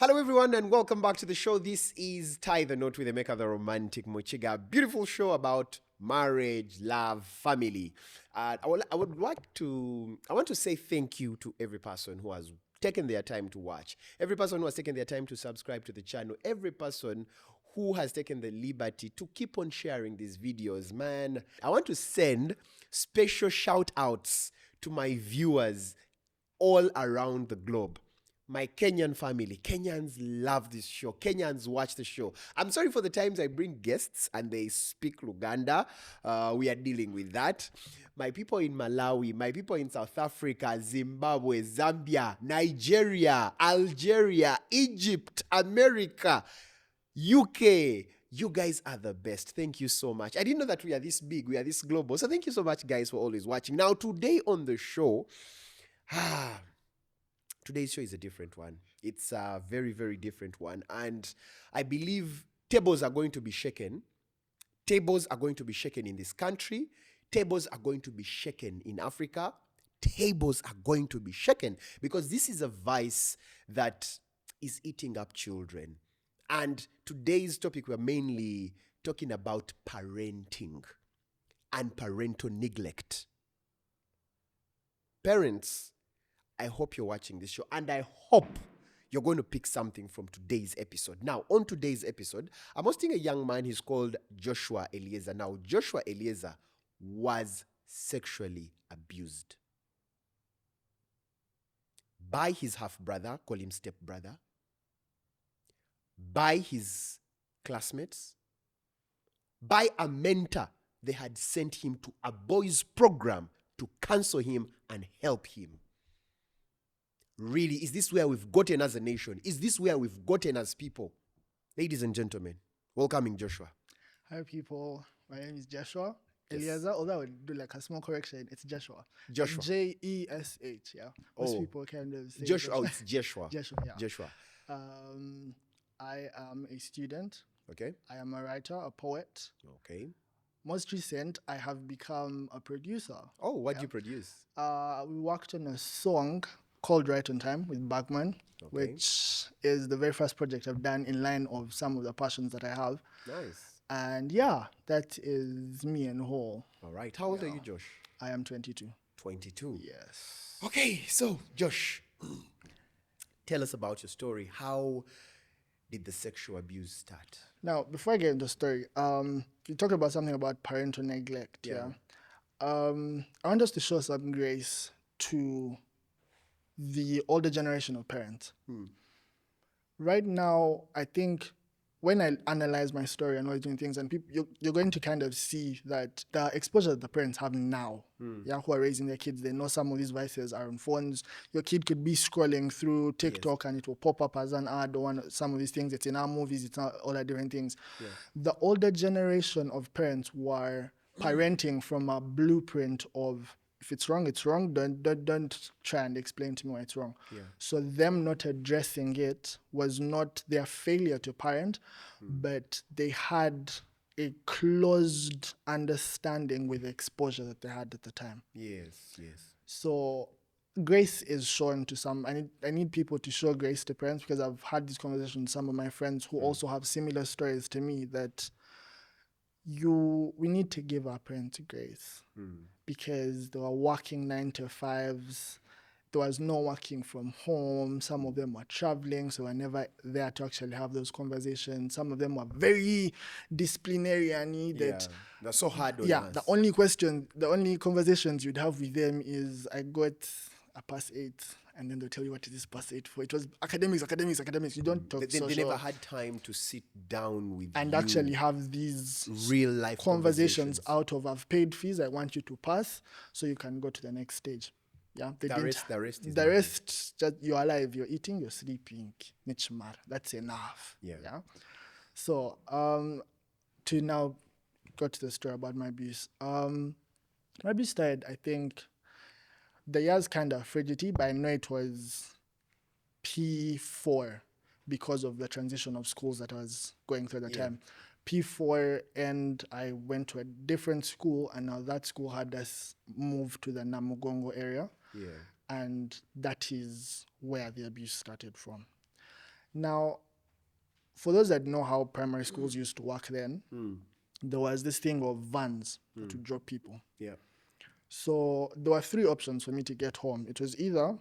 Hello, everyone, and welcome back to the show. This is Tie the Knot with Emeka the Romantic Mochiga. Beautiful show about marriage, love, family. I want to say thank you to every person who has taken their time to watch, every person who has taken their time to subscribe to the channel, every person who has taken the liberty to keep on sharing these videos. Man, I want to send special shout outs to my viewers all around the globe. My Kenyan family, Kenyans love this show. Kenyans watch the show. I'm sorry for the times I bring guests and they speak Luganda. We are dealing with that. My people in Malawi, my people in South Africa, Zimbabwe, Zambia, Nigeria, Algeria, Egypt, America, UK. You guys are the best. Thank you so much. I didn't know that we are this big. We are this global. So thank you so much, guys, for always watching. Now, today on the show, today's show is a different one. It's a very, very different one. And I believe tables are going to be shaken. Tables are going to be shaken in this country. Tables are going to be shaken in Africa. Tables are going to be shaken because this is a vice that is eating up children. And today's topic, we're mainly talking about parenting and parental neglect. Parents, I hope you're watching this show, and I hope you're going to pick something from today's episode. Now, on today's episode, I'm hosting a young man. He's called Jeshua Eleazar. Now, Jeshua Eleazar was sexually abused by his half-brother, call him stepbrother, by his classmates, by a mentor. They had sent him to a boys' program to counsel him and help him. Really, is this where we've gotten as a nation? Is this where we've gotten as people? Ladies and gentlemen, welcoming Joshua. Hi, people. My name is Jeshua Eleazar. Although I would do like a small correction, it's Jeshua. Joshua. Jesh, yeah. Most people kind of say Joshua. Oh, it's Jeshua. Jeshua, yeah. Joshua. I am a student. Okay. I am a writer, a poet. Okay. Most recent, I have become a producer. Oh, what do you produce? We worked on a song called Right on Time with Bergman, which is the very first project I've done in line of some of the passions that I have. Nice. And yeah, that is me and whole. All right. How old are you, Josh? I am 22. 22. Yes. Okay, so Josh, tell us about your story. How did the sexual abuse start? Now, before I get into the story, you talked about something about parental neglect. Yeah. I want us to show some grace to the older generation of parents. Right now, I think when I analyze my story and all doing things, and people, you're going to kind of see that the exposure that the parents have now, who are raising their kids, they know some of these vices are on phones. Your kid could be scrolling through TikTok and it will pop up as an ad or some of these things. It's in our movies, it's not all the different things. Yeah. The older generation of parents were parenting from a blueprint of, if it's wrong, it's wrong. Don't try and explain to me why it's wrong. Yeah. So them not addressing it was not their failure to parent, but they had a closed understanding with the exposure that they had at the time. Yes, yes. So grace is shown to some. I need people to show grace to parents because I've had this conversation with some of my friends who also have similar stories to me that we need to give our parents grace because they were working 9 to 5s. There was no working from home. Some of them were traveling, so were never there to actually have those conversations. Some of them were very disciplinary and that's so hard on us. The only conversations you'd have with them is, I got a pass 8, and then they'll tell you what is this pass 8 for. It was academics. You don't talk social. They never had time to sit down with and you actually have these real life conversations out of, I've paid fees, I want you to pass so you can go to the next stage. Yeah, the rest, just you're alive, you're eating, you're sleeping. That's enough. Yeah. So to now go to the story about my abuse. My abuse started, I think, the years kind of frigidity, but I know it was P4 because of the transition of schools that I was going through at the time. P4, and I went to a different school, and now that school had us move to the Namugongo area. And that is where the abuse started from. Now, for those that know how primary schools used to work then, there was this thing of vans to drop people. Yeah. So there were 3 options for me to get home. It was either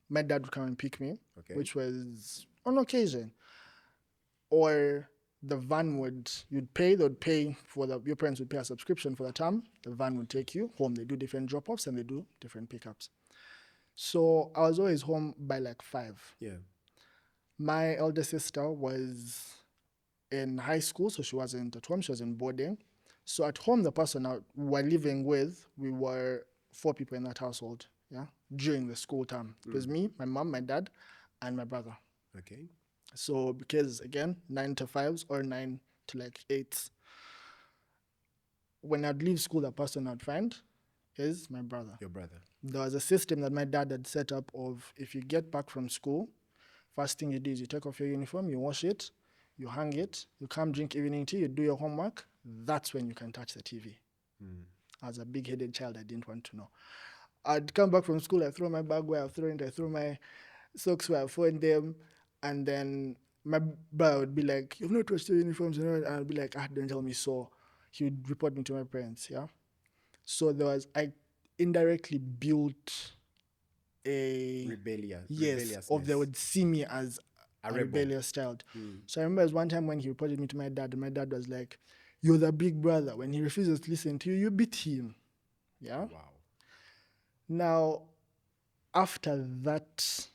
my dad would come and pick me, Okay. which was on occasion, or the van you'd pay, your parents would pay a subscription for the term. The van would take you home. They do different drop-offs and they do different pickups. So I was always home by like 5. Yeah. My elder sister was in high school, so she wasn't at home, she was in boarding. So at home, the person we were living with, we were 4 people in that household, yeah, during the school term. It was me, my mom, my dad, and my brother. Okay. So because, again, 9 to 5s or 9 to like 8s, when I'd leave school, the person I'd find is my brother. Your brother. There was a system that my dad had set up of, if you get back from school, first thing you do is you take off your uniform, you wash it, you hang it, you come drink evening tea, you do your homework. That's when you can touch the TV. As a big-headed child, I didn't want to know. I'd come back from school, I throw my bag where I've thrown it, I throw my socks where I've thrown them, and then my brother would be like, "You've not touched your uniforms," and I'd be like, "Don't tell me so." He would report me to my parents, yeah? So I indirectly built a... rebellious. They would see me as a rebellious child. So I remember there was one time when he reported me to my dad, and my dad was like, "You're the big brother. When he refuses to listen to you, you beat him." Yeah? Wow. Now, after that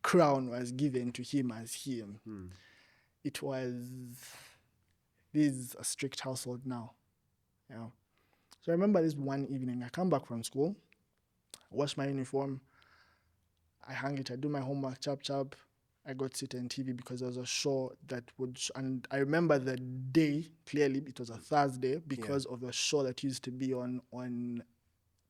crown was given to him as him, it was... This is a strict household now. Yeah. So I remember this one evening, I come back from school, wash my uniform, I hang it, I do my homework, chap. I got to sit on TV because there was a show that and I remember the day clearly. It was a Thursday because of the show that used to be on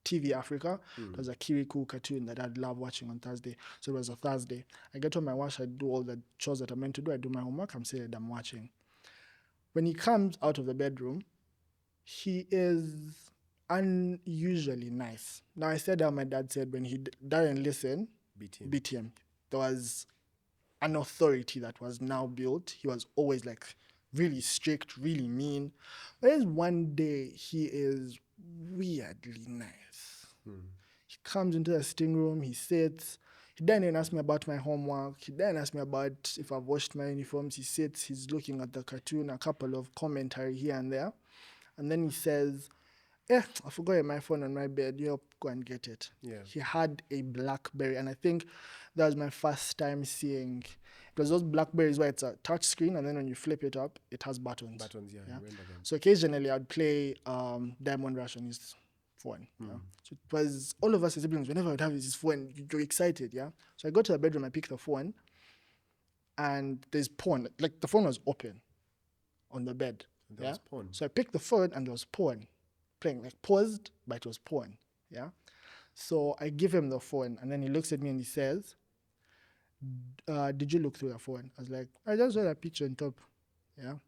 TV Africa. It was a Kirikou cartoon that I'd love watching on Thursday. So it was a Thursday. I get home, I wash, I do all the chores that I'm meant to do, I do my homework, I'm seated, I'm watching. When he comes out of the bedroom, he is unusually nice. Now, I said how my dad said when he didn't listen, beat him. There was an authority that was now built. He was always like really strict, really mean. There's one day he is weirdly nice. He comes into the sitting room, he sits. He didn't even ask me about my homework. He didn't ask me about if I've washed my uniforms. He sits, he's looking at the cartoon, a couple of commentary here and there. And then he says, "I forgot my phone on my bed. You go and get it." Yeah. He had a BlackBerry, and I think that was my first time seeing... It was those BlackBerries where it's a touch screen, and then when you flip it up, it has buttons. Buttons, yeah. I remember them. So occasionally I'd play Diamond Rush on his phone. Yeah? So it was all of us as siblings, whenever I'd have his phone, you're excited, yeah? So I go to the bedroom, I pick the phone, and there's porn. Like, the phone was open on the bed. There was porn. So I picked the phone, and there was porn playing, like paused, but it was porn, yeah? So I give him the phone, and then he looks at me and he says, "Did you look through your phone?" I was like, "I just saw that picture on top," yeah?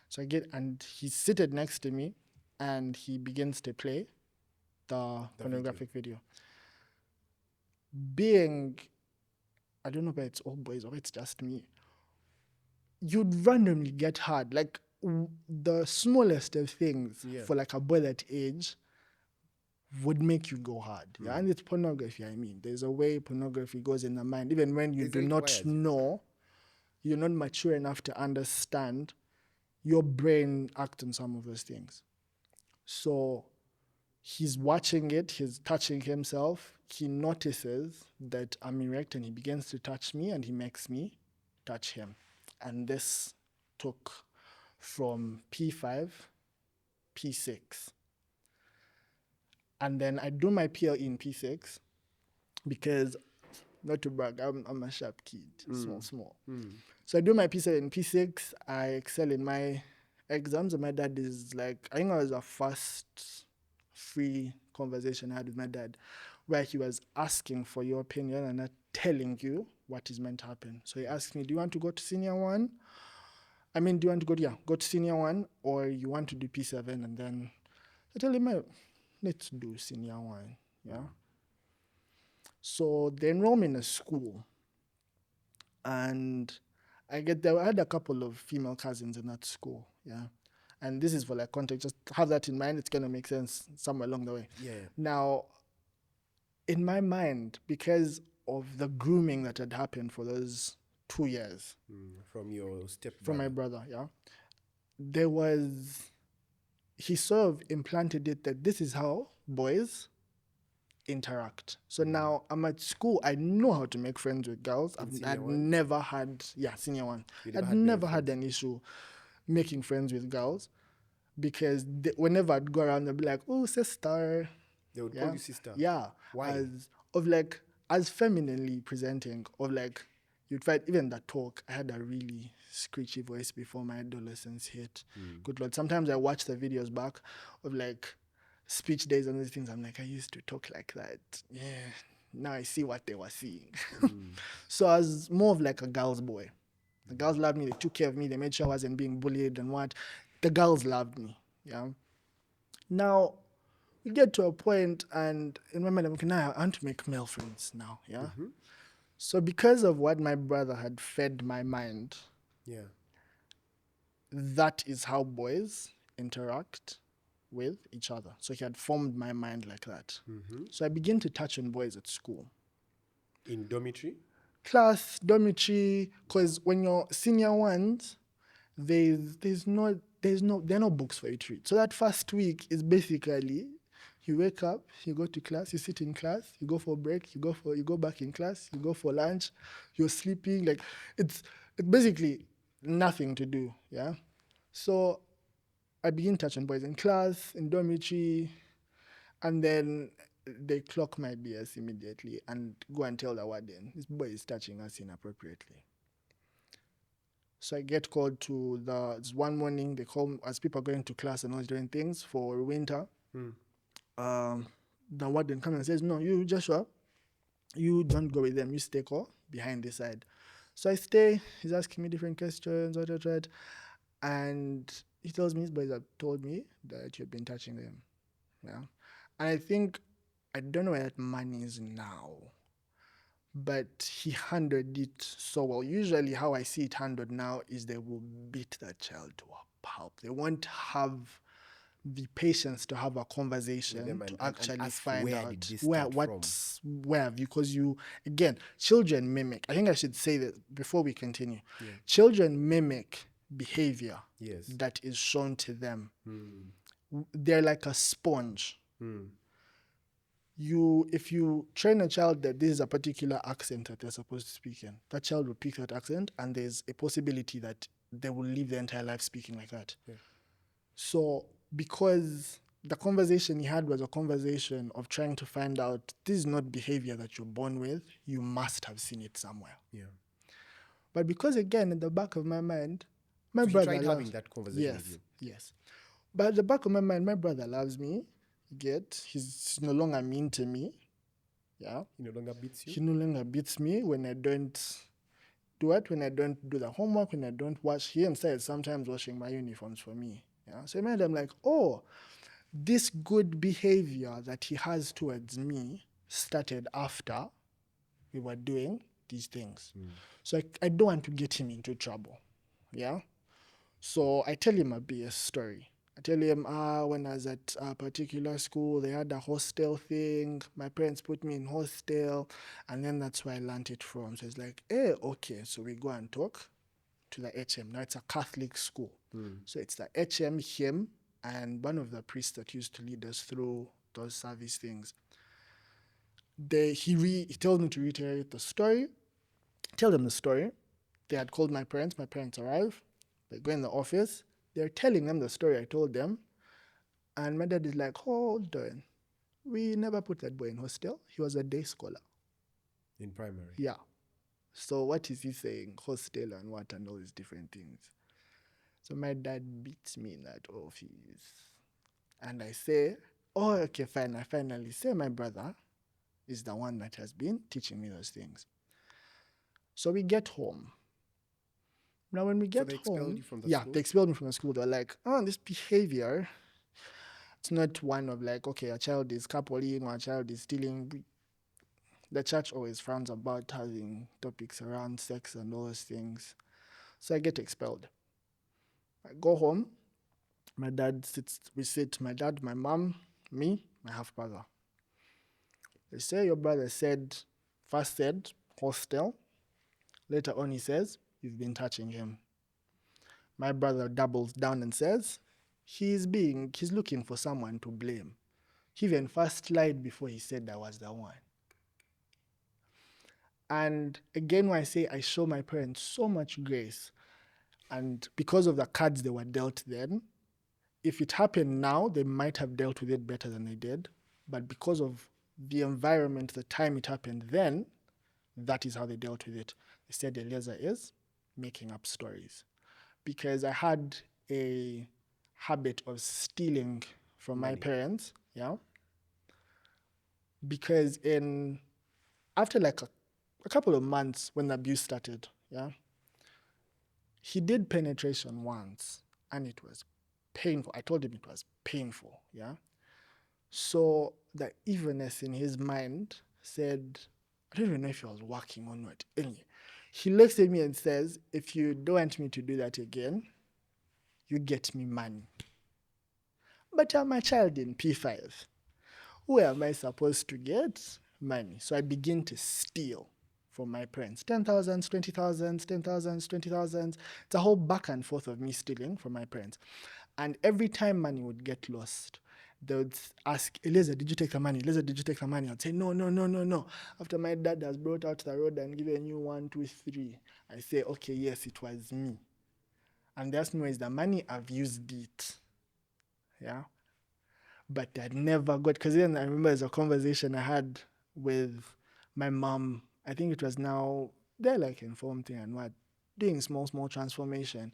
So and he's seated next to me, and he begins to play the pornographic video. Being, I don't know if it's all boys or it's just me, you'd randomly get hard. Like, the smallest of things for like a boy that age would make you go hard. Yeah? And it's pornography, I mean. There's a way pornography goes in the mind. Even when you do not know, you're not mature enough to understand, your brain acts on some of those things. So he's watching it, he's touching himself, he notices that I'm erect and he begins to touch me and he makes me touch him. And this took from P5, P6. And then I do my PLE in P6 because, not to brag, I'm a sharp kid, small. So I do my P7 in P6, I excel in my exams, and my dad is like, I think it was the first free conversation I had with my dad where he was asking for your opinion and not telling you what is meant to happen. So he asked me, "Do you want to go to senior one? Do you want to go to senior one, or you want to do P7?" And then I tell him, "Let's do senior one," yeah? So they enroll me in a school, and I had a couple of female cousins in that school, yeah. And this is for like context, just have that in mind. It's gonna make sense somewhere along the way. Yeah. Now, in my mind, because of the grooming that had happened for those 2 years From your stepbrother. from my brother, yeah, there was, he sort of implanted it that this is how boys interact. So now I'm at school, I know how to make friends with girls. I'd never had, senior one. I'd never had an issue making friends with girls because whenever I'd go around, they'd be like, oh, sister. They would call you sister. Yeah. Why? As femininely presenting, of like, you'd find even that talk. I had a really screechy voice before my adolescence hit. Good Lord. Sometimes I watch the videos back of like speech days and these things. I'm like, I used to talk like that. Yeah. Now I see what they were seeing. So I was more of like a girl's boy. The girls loved me. They took care of me. They made sure I wasn't being bullied and what. The girls loved me. Yeah. Now, we get to a point and in my mind, I'm like, I want to make male friends now. Yeah. So because of what my brother had fed my mind, that is how boys interact with each other. So he had formed my mind like that. So I began to touch on boys at school. In dormitory? Class, dormitory, because when you're senior ones, there are no books for you to read. So that first week is basically you wake up, you go to class, you sit in class, you go for a break, you go back in class, you go for lunch, you're sleeping. Like it's basically nothing to do. Yeah. So I begin touching boys in class, in dormitory, and then they clock my BS immediately and go and tell the warden, this boy is touching us inappropriately. So I get called to one morning, they call as people are going to class and all doing things for winter. The warden comes and says, no, you, Joshua, you don't go with them, you stay behind this side. So I stay, he's asking me different questions, and he tells me his boys have told me that you've been touching them. Yeah. And I don't know where that money is now, but he handled it so well. Usually how I see it handled now is they will beat that child to a pulp. They won't have the patience to have a conversation to actually find out where, because children mimic. I think I should say that before we continue. Children mimic behavior that is shown to them. They're like a sponge. If you train a child that this is a particular accent that they're supposed to speak in, that child will pick that accent, and there's a possibility that they will live their entire life speaking like that. So because the conversation he had was a conversation of trying to find out, this is not behavior that you're born with, you must have seen it somewhere. But because again, in the back of my mind, my brother tried having that conversation with you. Yes. But at the back of my mind, my brother loves me. He's no longer mean to me. Yeah. He no longer beats you? He no longer beats me when I don't do it, when I don't do the homework, when I don't wash. He himself is sometimes washing my uniforms for me. Yeah. So in I'm like, oh, this good behavior that he has towards me started after we were doing these things. So I don't want to get him into trouble. Yeah. So I tell him a BS story. I tell him, when I was at a particular school, they had a hostel thing. My parents put me in hostel, and then that's where I learned it from. So it's like, okay. So we go and talk to the HM. Now it's a Catholic school. So it's the HM, him, and one of the priests that used to lead us through those service things. He told me to reiterate the story. Tell them the story. They had called my parents. My parents arrive. They go in the office. They're telling them the story I told them. And my dad is like, hold on. We never put that boy in hostel. He was a day scholar. In primary? Yeah. So what is he saying? Hostel and what and all these different things. So my dad beats me in that office. And I say, oh, okay, fine. I finally say my brother is the one that has been teaching me those things. So we get home. Now, when we get home, they expelled me from the school. They're like, this behavior, it's not one of like, okay, a child is coupling or a child is stealing. The church always frowns about having topics around sex and all those things. So I get expelled. I go home. My dad sits, we sit, my dad, my mom, me, my half brother. They say your brother first said hostel. Later on he says, you've been touching him. My brother doubles down and says, he's looking for someone to blame. He even first lied before he said I was the one. And again, when I say I show my parents so much grace, and because of the cards they were dealt then, if it happened now, they might have dealt with it better than they did. But because of the environment, the time it happened then, that is how they dealt with it. They said Eleazar is making up stories. Because I had a habit of stealing from my parents, yeah. Because after like a couple of months when the abuse started, yeah, he did penetration once and it was painful. I told him it was painful, yeah. So the evilness in his mind said, I don't even know if he was working or not. Anyway, he looks at me and says, if you don't want me to do that again, you get me money. But I'm a child in P5. Where am I supposed to get money? So I begin to steal from my parents. 10,000, 20,000, 10,000, 20,000. It's a whole back and forth of me stealing from my parents. And every time money would get lost, they would ask, Eleazar, did you take the money? Eleazar, did you take the money? I'd say, no, no, no, no, no. After my dad has brought out the road and given you 1, 2, 3, I say, okay, yes, it was me. And that's no is the money, I've used it. Yeah. But I never got, because then I remember there's a conversation I had with my mom. I think it was now, they're like informed thing and what, doing small transformation.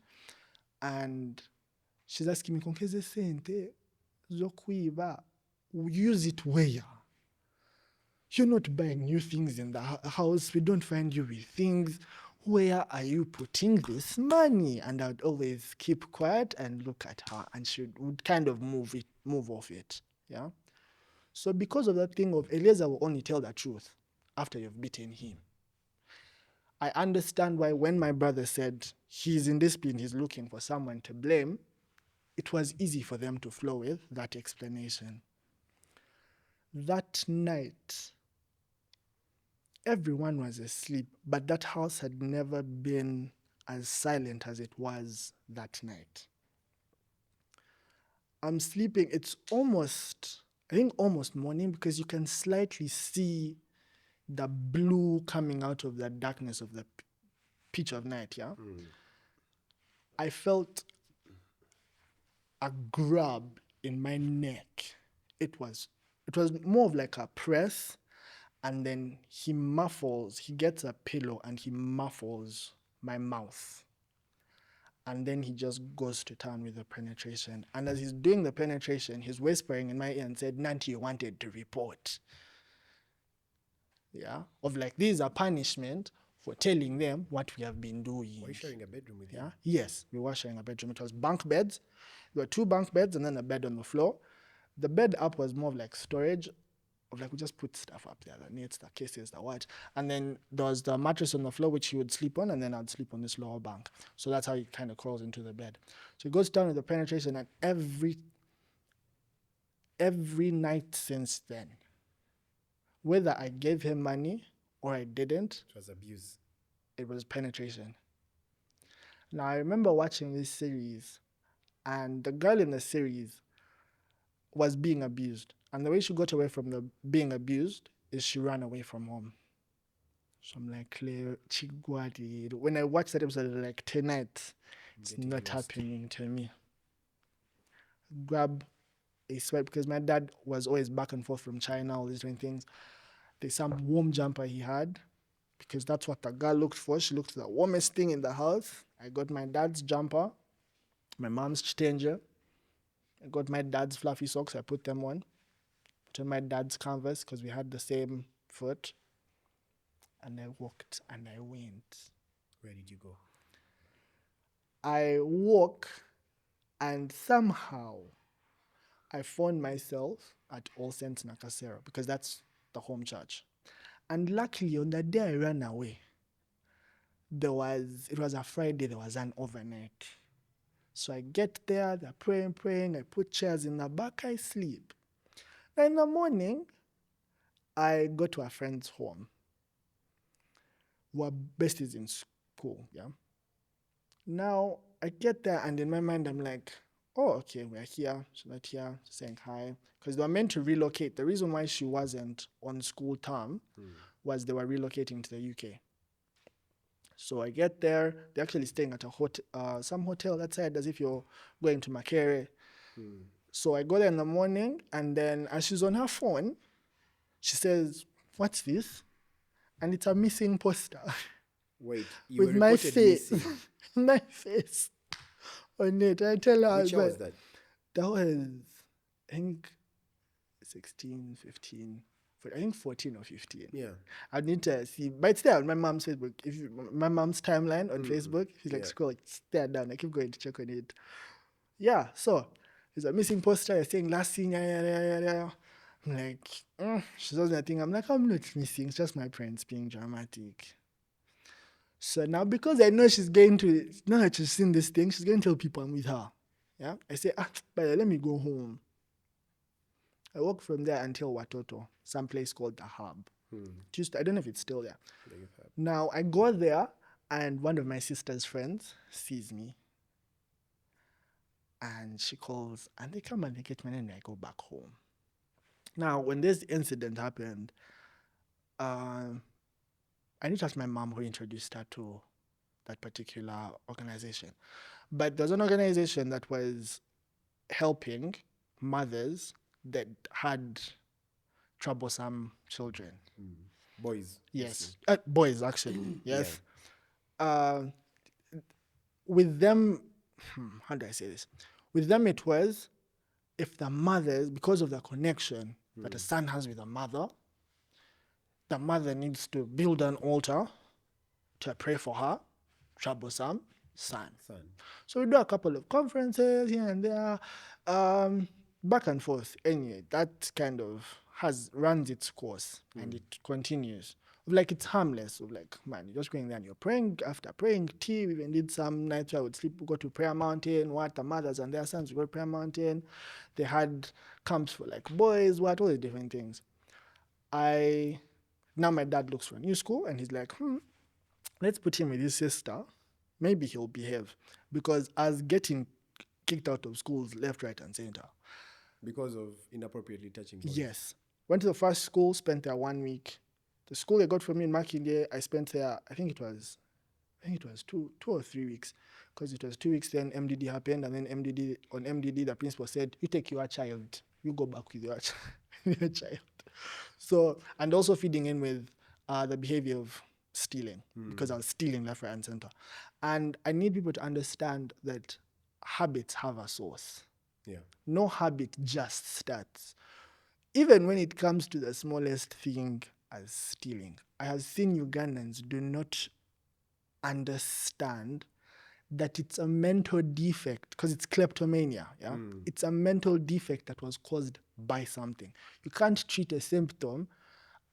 And she's asking me, Konkeze sente, zokwiba, use it where? You're not buying new things in the house. We don't find you with things. Where are you putting this money? And I would always keep quiet and look at her, and she would kind of move off it. Yeah. So because of that thing of Eleazar will only tell the truth after you've beaten him. I understand why when my brother said he's in discipline, he's looking for someone to blame, it was easy for them to flow with that explanation. That night, everyone was asleep, but that house had never been as silent as it was that night. I'm sleeping, it's almost morning, because you can slightly see the blue coming out of the darkness of the pitch of night, yeah? I felt a grab in my neck. It was more of like a press, and then he gets a pillow and he muffles my mouth. And then he just goes to town with the penetration. And as he's doing the penetration, he's whispering in my ear and said, Nanti, you wanted to report. Yeah, of like, this is a punishment for telling them what we have been doing. Were you sharing a bedroom with him? Yes, we were sharing a bedroom. It was bunk beds. There were 2 bunk beds and then a bed on the floor. The bed up was more of like storage, of like we just put stuff up there, the nets, the cases, the what. And then there was the mattress on the floor, which he would sleep on, and then I'd sleep on this lower bunk. So that's how he kind of crawls into the bed. So he goes down with the penetration, and every night since then, whether I gave him money or I didn't, It was abuse. It was penetration. Now, I remember watching this series, and the girl in the series was being abused. And the way she got away from the being abused is she ran away from home. So I'm like, when I watched that episode, like, tonight, it's not happening to me. Grab a sweat, because my dad was always back and forth from China, all these different things. There's some warm jumper he had, because that's what the girl looked for. She looked for the warmest thing in the house. I got my dad's jumper, my mom's changer. I got my dad's fluffy socks. I put them on. Put on my dad's canvas, because we had the same foot. And I walked and I went. Where did you go? I walk, and somehow I found myself at All Saints Nakasero, because that's the home church. And luckily, on the day I ran away, it was a Friday, there was an overnight. So I get there, they're praying, I put chairs in the back, I sleep. And in the morning, I go to a friend's home. We're besties in school, yeah? Now, I get there, and in my mind, I'm like, oh, okay, we're here, she's not here, saying hi. Because they were meant to relocate. The reason why she wasn't on school term was they were relocating to the UK. So I get there, they're actually staying at some hotel that side, as if you're going to Makere. So I go there in the morning, and then as she's on her phone, she says, what's this? And it's a missing poster. Wait, you with were my reported face, missing. my face on it. I tell her, Which year was that? That was, I think, 16, 15, I think 14 or 15. Yeah. I need to see, but it's there on my mom's Facebook. My mom's timeline on Facebook, if you like scroll, it's there down. I keep going to check on it. Yeah, so there's a missing poster. You're saying last scene, yeah. I'm like, she does that thing. I'm like, I'm not missing. It's just my parents being dramatic. So now, because I know she's going to, now that she's seen this thing, she's going to tell people I'm with her. Yeah, I say, but let me go home. I walk from there until Watoto, some place called the Hub. I don't know if it's still there. Now, I go there, and one of my sister's friends sees me. And she calls, and they come and they get me, and I go back home. Now, when this incident happened, I need to ask my mom who introduced her to that particular organization. But there's an organization that was helping mothers that had troublesome children. Boys. Yes. Boys, actually. Yes. With them, how do I say this? With them, it was if the mothers, because of the connection that a son has with a mother, the mother needs to build an altar to pray for her troublesome son. So we do a couple of conferences here and there, back and forth. Anyway, that kind of runs its course and it continues. Like, it's harmless. Like, man, you're just going there and you're praying. After praying, tea, we even did some nights where I would sleep, go to Prayer Mountain, the mothers and their sons would go to Prayer Mountain. They had camps for like boys, all the different things. Now my dad looks for a new school and he's like, let's put him with his sister. Maybe he'll behave. Because I was getting kicked out of schools left, right, and center. Because of inappropriately touching boys? Yes. Went to the first school, spent there 1 week. The school they got for me in Makinde, I spent there, I think it was 2 or 3 weeks. Because it was 2 weeks, then MDD happened, and then on MDD, the principal said, you take your child, you go back with your child. So, and also feeding in with the behavior of stealing, because I was stealing left, right, and center. And I need people to understand that habits have a source. Yeah. No habit just starts. Even when it comes to the smallest thing as stealing, I have seen Ugandans do not understand that it's a mental defect, because it's kleptomania. Yeah, it's a mental defect that was caused by something. You can't treat a symptom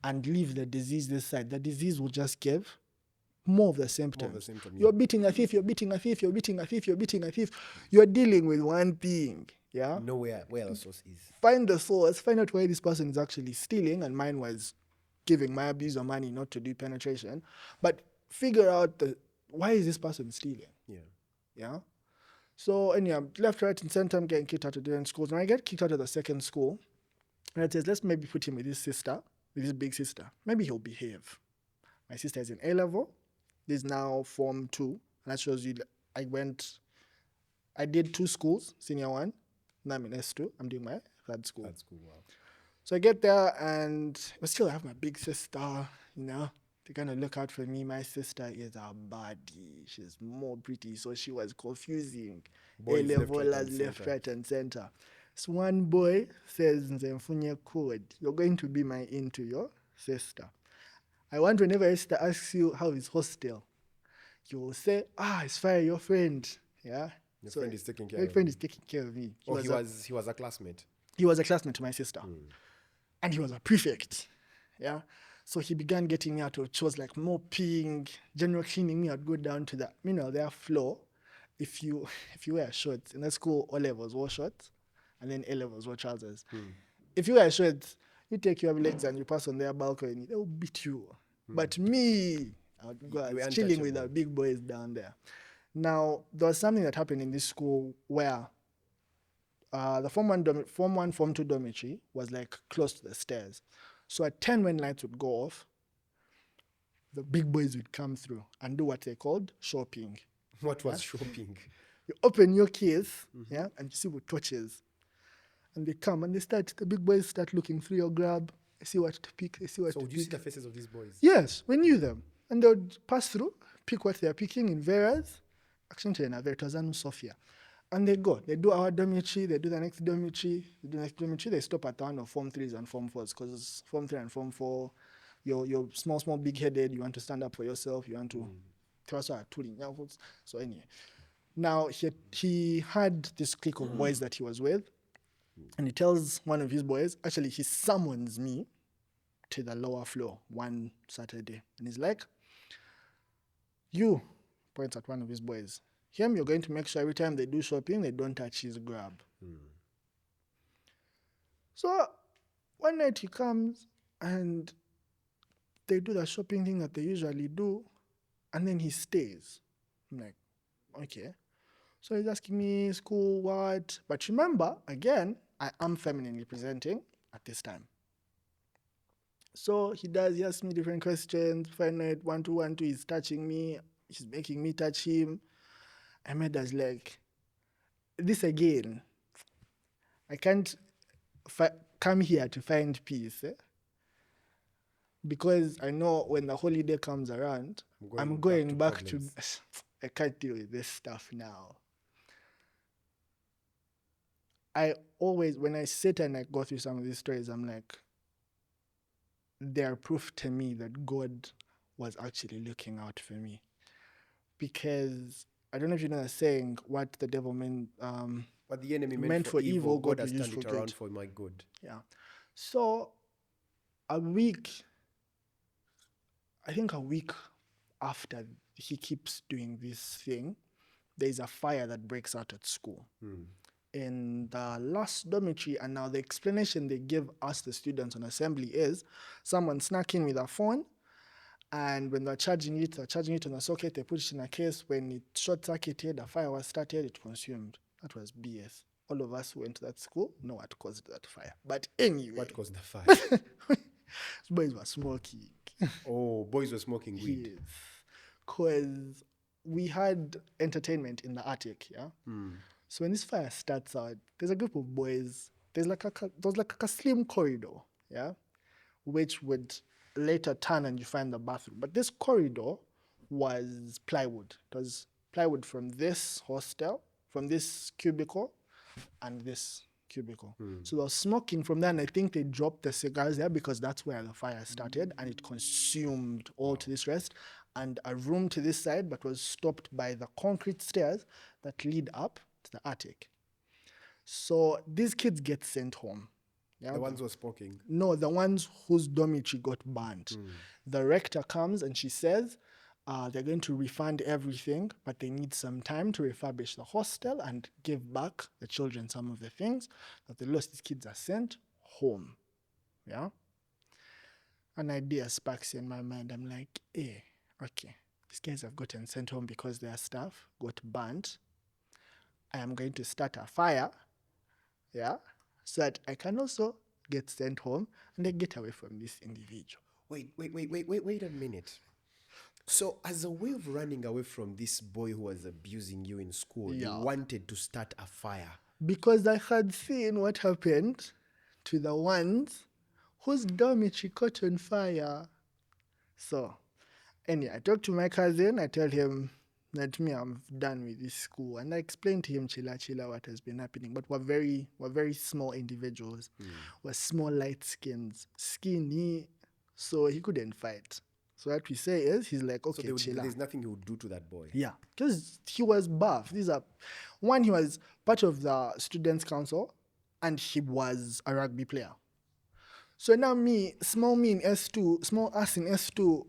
and leave the disease this side. The disease will just give more of the symptoms. You're beating a thief, you're beating a thief, you're beating a thief, you're beating a thief. You're dealing with one thing. Yeah. Know where the source is. Find the source, find out why this person is actually stealing, and mine was giving my abuser money not to do penetration. But figure out why is this person stealing? Yeah. So anyway, left, right, and center, I'm getting kicked out of different schools. When I get kicked out of the second school, and it says, let's maybe put him with his sister, with his big sister. Maybe he'll behave. My sister is in A level. This is now Form 2. And that shows you I did 2 schools, senior 1. Now I'm in S2. I'm doing my third school. Wow. So I get there, but still I have my big sister, They're going to look out for me. My sister is a baddie. She's more pretty, so she was confusing. Boys A-level left, right, and center. So one boy says, Nzemfunye code, you're going to be my into your sister. I want whenever your sister asks you how is hostel, you will say, it's fine, your friend. Yeah? Your friend is taking care of me. Your friend is taking care of me. He was a classmate. He was a classmate to my sister. And he was a prefect. Yeah? So he began getting me out of chores like mopping, general cleaning me. I'd go down to their floor. If you wear shorts in the school, O levels wore shorts, and then A levels wore trousers. If you wear shorts, you take your legs and you pass on their balcony, they'll beat you. But me, I was chilling with the big boys down there. Now, there was something that happened in this school where the Form 2 dormitory was like close to the stairs. So at 10 when lights would go off, the big boys would come through and do what they called shopping. What was shopping? You open your case, yeah, and you see with torches. And they come and the big boys start looking through your grab. They see what to pick, So would you see the faces of these boys? Yes, we knew them. And they would pass through, pick what they're picking in various. Actually, in Vertozanu Sofia. And they go. They do our dormitory, they do the next dormitory, they stop at one of Form 3s and Form 4s, because Form 3 and Form 4, you're small, big-headed, you want to stand up for yourself, you want to so anyway. Now, he had this clique of boys that he was with, and he tells one of his boys, actually, he summons me to the lower floor one Saturday. And he's like, you, points at one of his boys, him, you're going to make sure every time they do shopping, they don't touch his grab. So one night he comes and they do the shopping thing that they usually do, and then he stays. I'm like, okay. So he's asking me, school, what? But remember, again, I am femininely presenting at this time. So he asks me different questions. Finally, 1, 2, 1, 2, he's touching me. He's making me touch him. Ahmeda's like, this again, I can't come here to find peace. Because I know when the holiday comes around, I'm going back to I can't deal with this stuff now. I always, when I sit and I go through some of these stories, I'm like, they're proof to me that God was actually looking out for me. Because I don't know if you know the saying, what the devil meant. What the enemy meant for evil, God has turned it around for my good. Yeah. So a week after he keeps doing this thing, there's a fire that breaks out at school. In the last dormitory, and now the explanation they give us, the students on assembly, is someone snuck in with a phone, and when they're charging it on a socket, they put it in a case. When it short-circuited, the fire was started, it consumed. That was BS. All of us who went to that school know what caused that fire. But anyway. What caused the fire? Boys were smoking. Oh, boys were smoking weed. Yes. Because we had entertainment in the attic, yeah? So when this fire starts out, there's a group of boys. There's like a slim corridor, yeah? Which would later turn and you find the bathroom. But this corridor was plywood. It was plywood from this hostel, from this cubicle, and this cubicle. So there was smoking from there, and I think they dropped the cigars there because that's where the fire started, and it consumed all to this rest. And a room to this side, but was stopped by the concrete stairs that lead up to the attic. So these kids get sent home. Yeah? The ones who were smoking? No, the ones whose dormitory got burnt. The rector comes and she says they're going to refund everything, but they need some time to refurbish the hostel and give back the children some of the things that they lost. These kids are sent home. Yeah? An idea sparks in my mind. I'm like, okay, these guys have gotten sent home because their stuff got burnt. I am going to start a fire, yeah, so that I can also get sent home and then get away from this individual. Wait a minute. So as a way of running away from this boy who was abusing you in school, you wanted to start a fire? Because I had seen what happened to the ones whose dormitory caught on fire. So, anyway, I talked to my cousin. I tell him that I'm done with this school, and I explained to him, chilla, what has been happening. But we're very small individuals. We're small, light skins, skinny, so he couldn't fight. So what we say is, he's like, okay, chilla. There's nothing he would do to that boy. Yeah, because he was buff. He was part of the students' council, and he was a rugby player. So now small me in S2, small us in S2,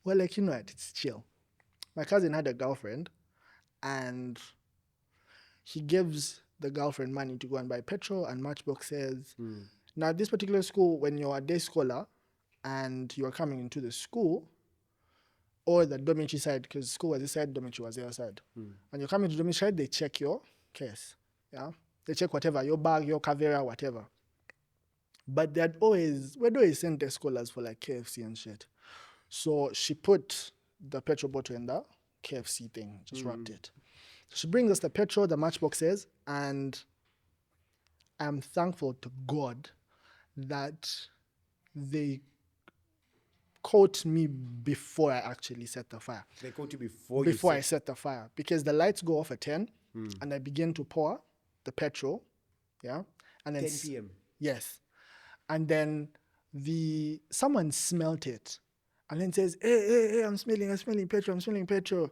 well, like, you know what, it's chill. My cousin had a girlfriend, and he gives the girlfriend money to go and buy petrol and matchboxes. Now, at this particular school, when you're a day scholar and you're coming into the school, or the dormitory side, because school was this side, dormitory was the other side. When you're coming to dormitory side, they check your case. Yeah, they check whatever, your bag, your cavera, whatever. But we'd always send day scholars for like KFC and shit. So she put the petrol bottle in the KFC thing, just wrapped it. So she brings us the petrol, the matchboxes, and I'm thankful to God that they caught me before I actually set the fire. They caught you before I set the fire, because the lights go off at 10 and I begin to pour the petrol. Yeah. And then 10 p.m. Yes. And then someone smelt it and then says, hey, I'm smelling petrol.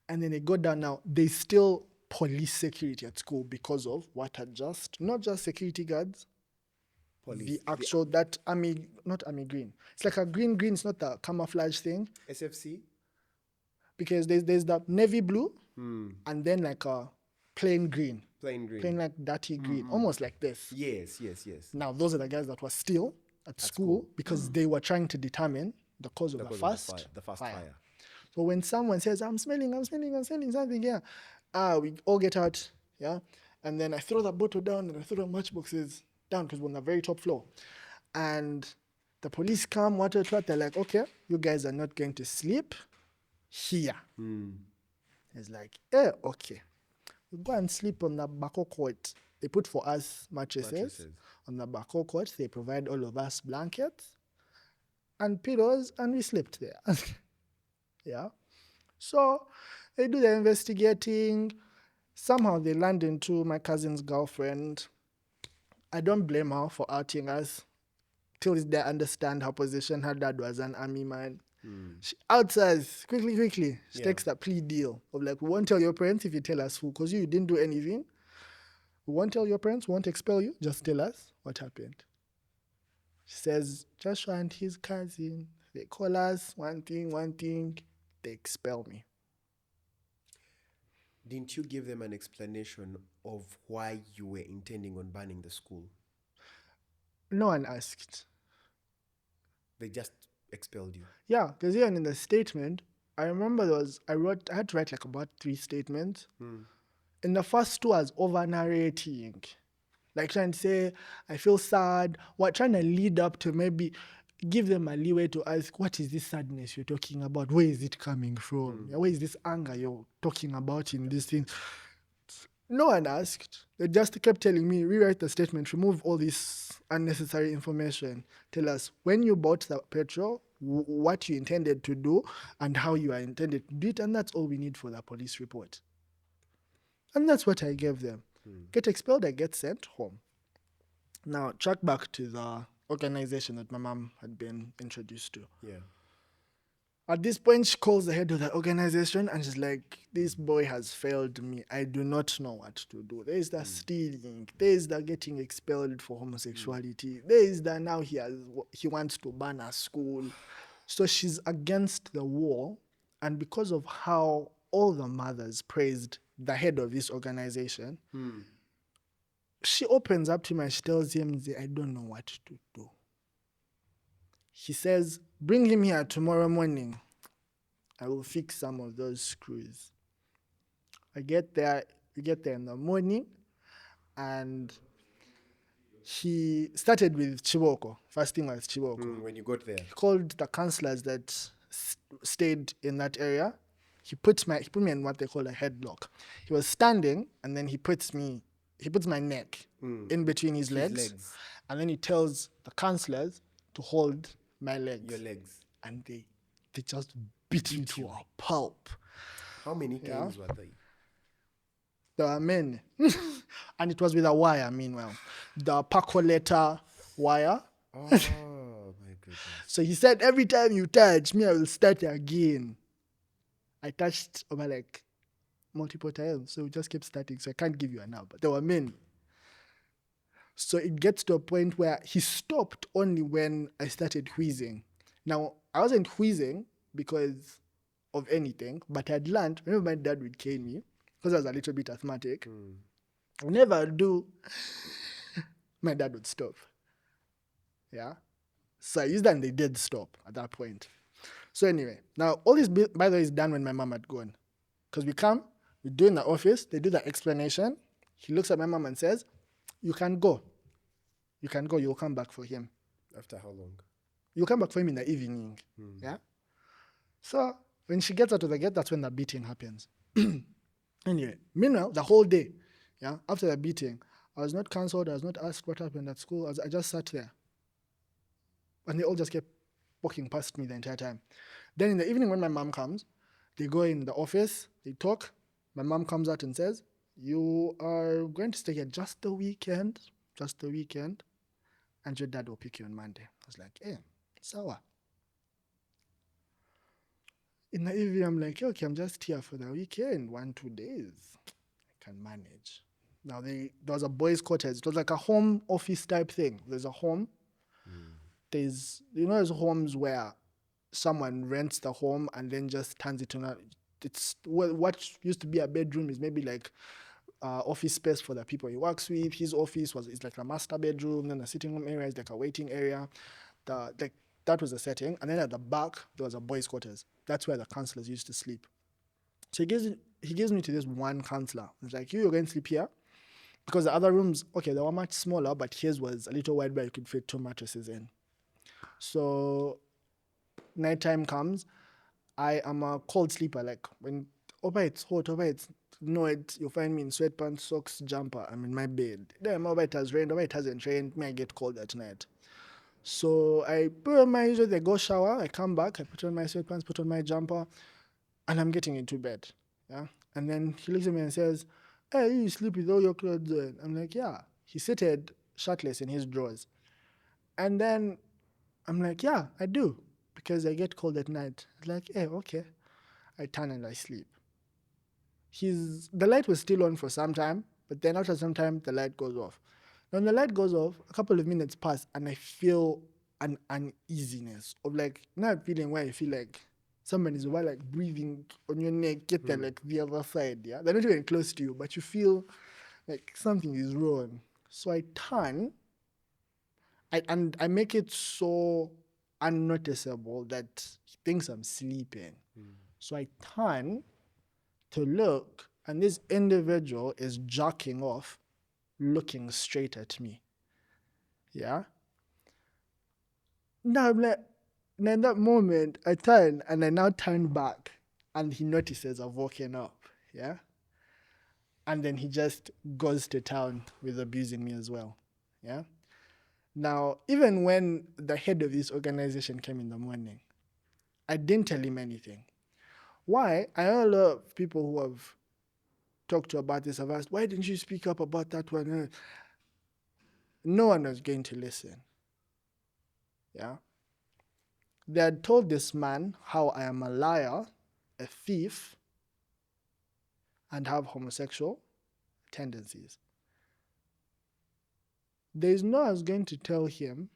And then they go down. Now, they still police security at school because of what had not just security guards, police, that army, not army green. It's like a green, it's not the camouflage thing. SFC? Because there's the navy blue and then like a plain green. Plain like dirty green, almost like this. Yes. Now, those are the guys that were still at school because they were trying to determine the cause of the first fire. So when someone says, I'm smelling something here, we all get out, yeah? And then I throw the bottle down and I throw the matchboxes down because we're on the very top floor. And the police come, they're like, okay, you guys are not going to sleep here. It's like, okay. We go and sleep on the bako court. They put for us mattresses. On the bako court. They provide all of us blankets and pillows, and we slept there. Yeah. So they do the investigating. Somehow they land into my cousin's girlfriend. I don't blame her for outing us. Till they understand her position. Her dad was an army man. She outs us quickly. She takes the plea deal of like, we won't tell your parents if you tell us who, because you didn't do anything. We won't tell your parents, we won't expel you, just tell us what happened. She says, Joshua and his cousin, they call us, one thing, they expel me. Didn't you give them an explanation of why you were intending on banning the school? No one asked. They just expelled you? Yeah, because even in the statement, I remember I had to write like about 3 statements. In the first 2, I was over-narrating. Like trying to say, I feel sad, trying to lead up to maybe give them a leeway to ask, what is this sadness you're talking about? Where is it coming from? Where is this anger you're talking about in this thing? No one asked. They just kept telling me, rewrite the statement, remove all this unnecessary information. Tell us when you bought the petrol, what you intended to do, and how you are intended to do it, and that's all we need for the police report. And that's what I gave them. Get expelled, I get sent home. Now, track back to the organization that my mom had been introduced to. Yeah. At this point, she calls the head of the organization and she's like, this boy has failed me. I do not know what to do. There is the stealing. There is the getting expelled for homosexuality. There is the now he wants to ban our school. So she's against the wall. And because of how all the mothers praised the head of this organization, she opens up to him and she tells him, I don't know what to do. He says, bring him here tomorrow morning. I will fix some of those screws. We get there in the morning, and he started with Chiboko. First thing was Chiboko. When you got there, he called the counselors that stayed in that area. He put me in what they call a headlock. He was standing, and then he puts my neck in between his legs, and then he tells the counselors to hold my legs. Your legs. And they just beat me to a pulp. How many canes were they? There were many. And it was with a wire, meanwhile. The percolator wire. Oh, my goodness. So he said, every time you touch me, I will start again. I touched over like multiple times, so we just kept starting. So I can't give you a number. There were many. So it gets to a point where he stopped only when I started wheezing. Now, I wasn't wheezing because of anything, but I'd learned, whenever my dad would cane me, because I was a little bit asthmatic, whenever I do, my dad would stop. Yeah? So I used that and they did stop at that point. So anyway, now all this, by the way, is done when my mom had gone. Because we come, we do in the office, they do the explanation. He looks at my mom and says, you can go. You can go, you'll come back for him. After how long? You'll come back for him in the evening. Yeah? So when she gets out of the gate, that's when the beating happens. Anyway, meanwhile, the whole day, yeah, after the beating, I was not counseled, I was not asked what happened at school. I just sat there. And they all just kept walking past me the entire time. Then in the evening when my mom comes, they go in the office, they talk. My mom comes out and says, you are going to stay here just the weekend, and your dad will pick you on Monday. I was like, hey, sawa. In the evening, I'm like, okay, I'm just here for the weekend, 1-2 days. I can manage. Now, there was a boys' quarters. It was like a home office type thing. There's a home. There's, there's homes where someone rents the home and then just turns it on. It's what used to be a bedroom is maybe like office space for the people he works with. His office is like a master bedroom. Then the sitting room area is like a waiting area. That was the setting. And then at the back, there was a boys' quarters. That's where the counselors used to sleep. So he gives me to this one counselor. He's like, you're going to sleep here. Because the other rooms, okay, they were much smaller, but his was a little wide where you could fit 2 mattresses in. So nighttime comes. I am a cold sleeper. Like when over it's hot, you'll find me in sweatpants, socks, jumper. I'm in my bed. Then over it has rained, over it hasn't rained, may I get cold at night. So I put on I go shower, I come back, I put on my sweatpants, put on my jumper, and I'm getting into bed. Yeah. And then he looks at me and says, hey, you sleep with all your clothes on. I'm like, yeah. He's seated shirtless in his drawers. And then I'm like, yeah, I do. Because I get cold at night. Like, hey, okay. I turn and I sleep. The light was still on for some time, but then after some time, the light goes off. When the light goes off, a couple of minutes pass, and I feel an uneasiness of like, not feeling where I feel like somebody's like breathing on your neck, get there like the other side, yeah? They're not even close to you, but you feel like something is wrong. So I turn, and I make it so unnoticeable that he thinks I'm sleeping. So I turn to look, and this individual is jacking off, looking straight at me. Yeah? Now I'm like, and in that moment, I turn, and I now turn back, and he notices I've woken up. Yeah? And then he just goes to town with abusing me as well. Yeah? Now, even when the head of this organization came in the morning, I didn't tell him anything. Why? I know a lot of people who have talked to about this have asked, why didn't you speak up about that one? No one was going to listen. Yeah? They had told this man how I am a liar, a thief, and have homosexual tendencies. There is no one who's going to tell him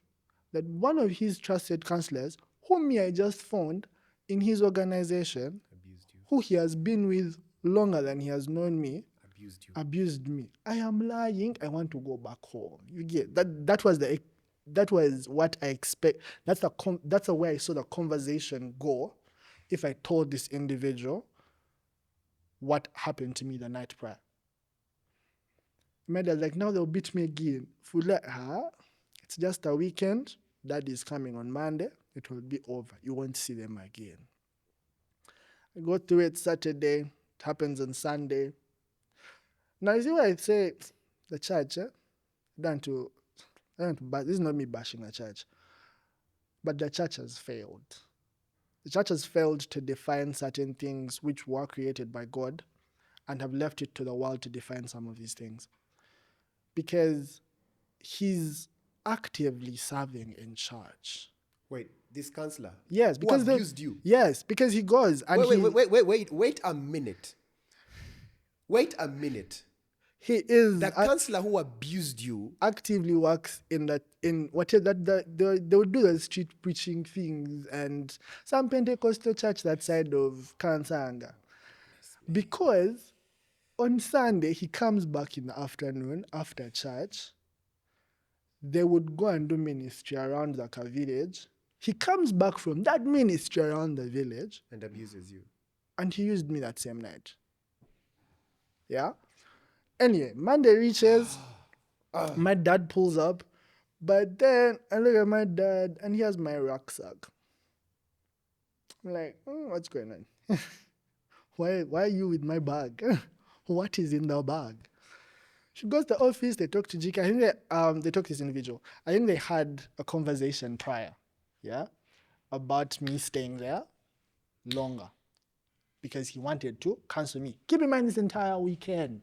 that one of his trusted counselors, whom I just found in his organization, who he has been with longer than he has known me, abused me. I am lying. I want to go back home. You get that? That was what I expect. That's the way I saw the conversation go. If I told this individual what happened to me the night prior. My dad's like, now they'll beat me again. It's just a weekend. Dad is coming on Monday. It will be over. You won't see them again. I go through it Saturday. It happens on Sunday. Now, you see why I say the church, this is not me bashing the church, but the church has failed. The church has failed to define certain things which were created by God and have left it to the world to define some of these things. Because he's actively serving in church. Wait, this counselor? Yes, because who abused you? Yes, because he goes and wait a minute. Wait a minute. He is The counselor who abused you actively works in whatever they would do the street preaching things and some Pentecostal church that side of Kansanga. Because on Sunday he comes back in the afternoon after church. They would go and do ministry around the village. He comes back from that ministry around the village and abuses you. and he used me that same night. Yeah? Anyway, Monday reaches, my dad pulls up, but then I look at my dad and he has my rucksack. I'm like, what's going on? Why are you with my bag? What is in the bag? She goes to the office, they talk to GK. I think they talk to this individual. I think they had a conversation prior, yeah, about me staying there longer because he wanted to cancel me. Keep in mind this entire weekend,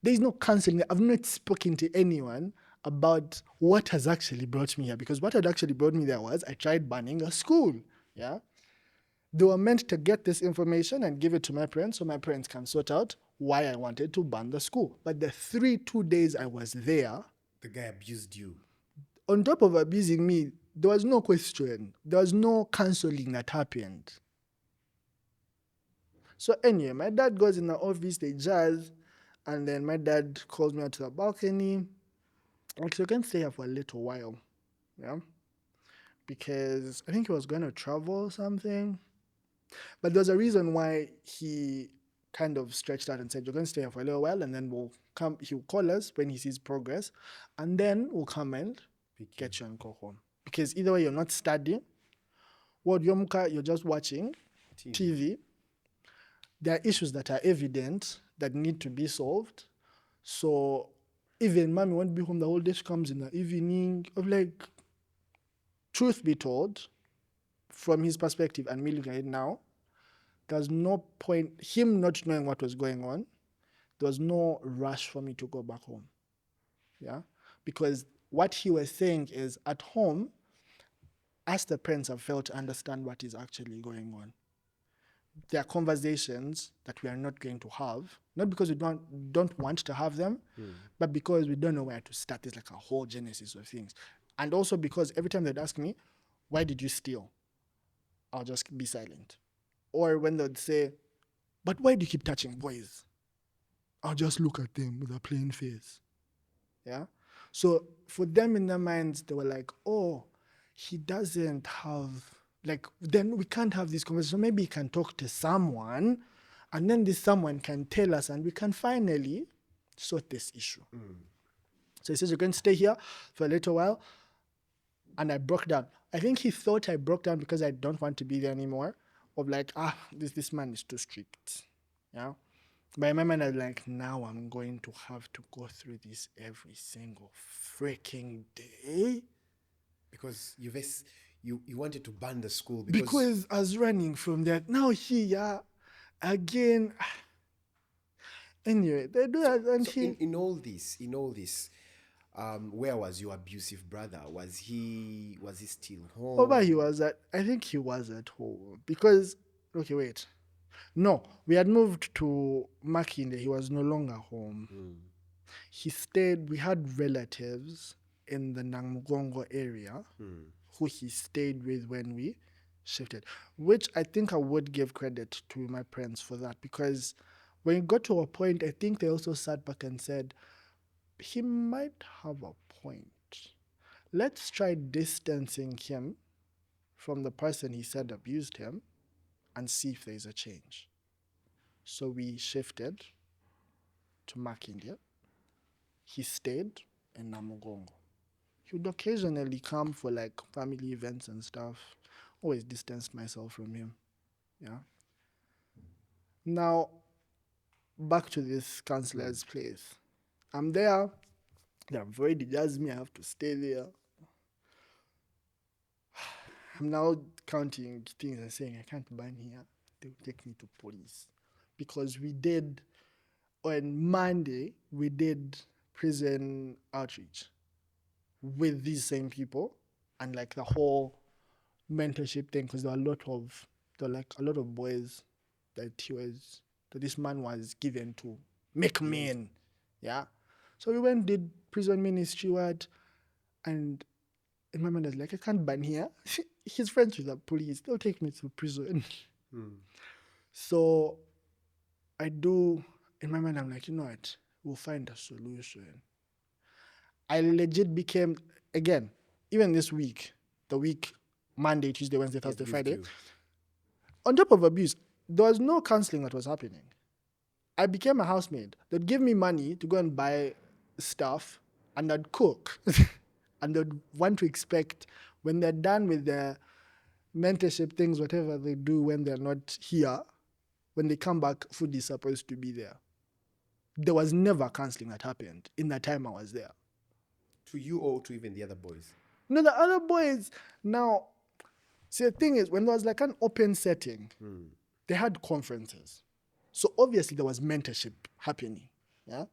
there's no canceling. I've not spoken to anyone about what has actually brought me here, because what had actually brought me there was I tried banning a school, yeah. They were meant to get this information and give it to my parents so my parents can sort out why I wanted to ban the school. But the 2 days I was there, the guy abused you. On top of abusing me, there was no question. There was no counseling that happened. So anyway, my dad goes in the office, they jazz, and then my dad calls me out to the balcony. Like, so you can stay here for a little while, yeah? Because I think he was going to travel or something. But there's a reason why he kind of stretched out and said, you're going to stay here for a little while, and then he'll call us when he sees progress, and then we'll come and get you and go home. Because either way, you're not studying, you're just watching TV. There are issues that are evident that need to be solved. So even mommy won't be home the whole day, she comes in the evening. Like, truth be told, from his perspective and me looking at it now, there's no point, him not knowing what was going on, there was no rush for me to go back home. Yeah? Because what he was saying is, at home, as the parents have failed to understand what is actually going on. There are conversations that we are not going to have, not because we don't want to have them, but because we don't know where to start. There's like a whole genesis of things. And also because every time they'd ask me, why did you steal? I'll just be silent. Or when they'd say, but why do you keep touching boys? I'll just look at them with a plain face. Yeah? So for them in their minds, they were like, oh, he doesn't have, like, then we can't have this conversation. So maybe he can talk to someone, and then this someone can tell us, and we can finally sort this issue. So he says, you're going to stay here for a little while. And I broke down. I think he thought I broke down because I don't want to be there anymore. Of like, this man is too strict. Yeah. But in my mind, I was like, now I'm going to have to go through this every single freaking day. Because you wanted to ban the school. Because I was running from that. Now here, again. Anyway, they do that. And so in all this, where was your abusive brother? Was he still home? I think he was at home. Because, okay, wait. No, we had moved to Makinde. He was no longer home. He stayed, we had relatives in the Namugongo area who he stayed with when we shifted, which I think I would give credit to my parents for that, because when it got to a point, I think they also sat back and said, he might have a point. Let's try distancing him from the person he said abused him and see if there's a change. So we shifted to Makinde. He stayed in Namugongo. He would occasionally come for like family events and stuff. Always distanced myself from him. Yeah. Now, back to this counselor's place. I'm there. They've already judged me. I have to stay there. I'm now counting things and saying, I can't ban here. They'll take me to police. Because on Monday, we did prison outreach with these same people and like the whole mentorship thing, because there were a lot of boys that this man was given to make men. Yeah. So we went, did prison ministry, and in my mind I was like, I can't ban here. He's friends with the police. They'll take me to prison. So I do, in my mind, I'm like, you know what? We'll find a solution. I legit became, again, even this week, the week, Monday, Tuesday, Wednesday, Thursday, Friday, on top of abuse, there was no counseling that was happening. I became a housemaid. They'd give me money to go and buy stuff, and I'd cook. And they'd want to expect, when they're done with their mentorship things, whatever they do when they're not here, when they come back, food is supposed to be there. There was never counseling that happened in the time I was there. To you or to even the other boys? No, the other boys, now, see, the thing is, when there was like an open setting, they had conferences. So obviously there was mentorship happening, yeah?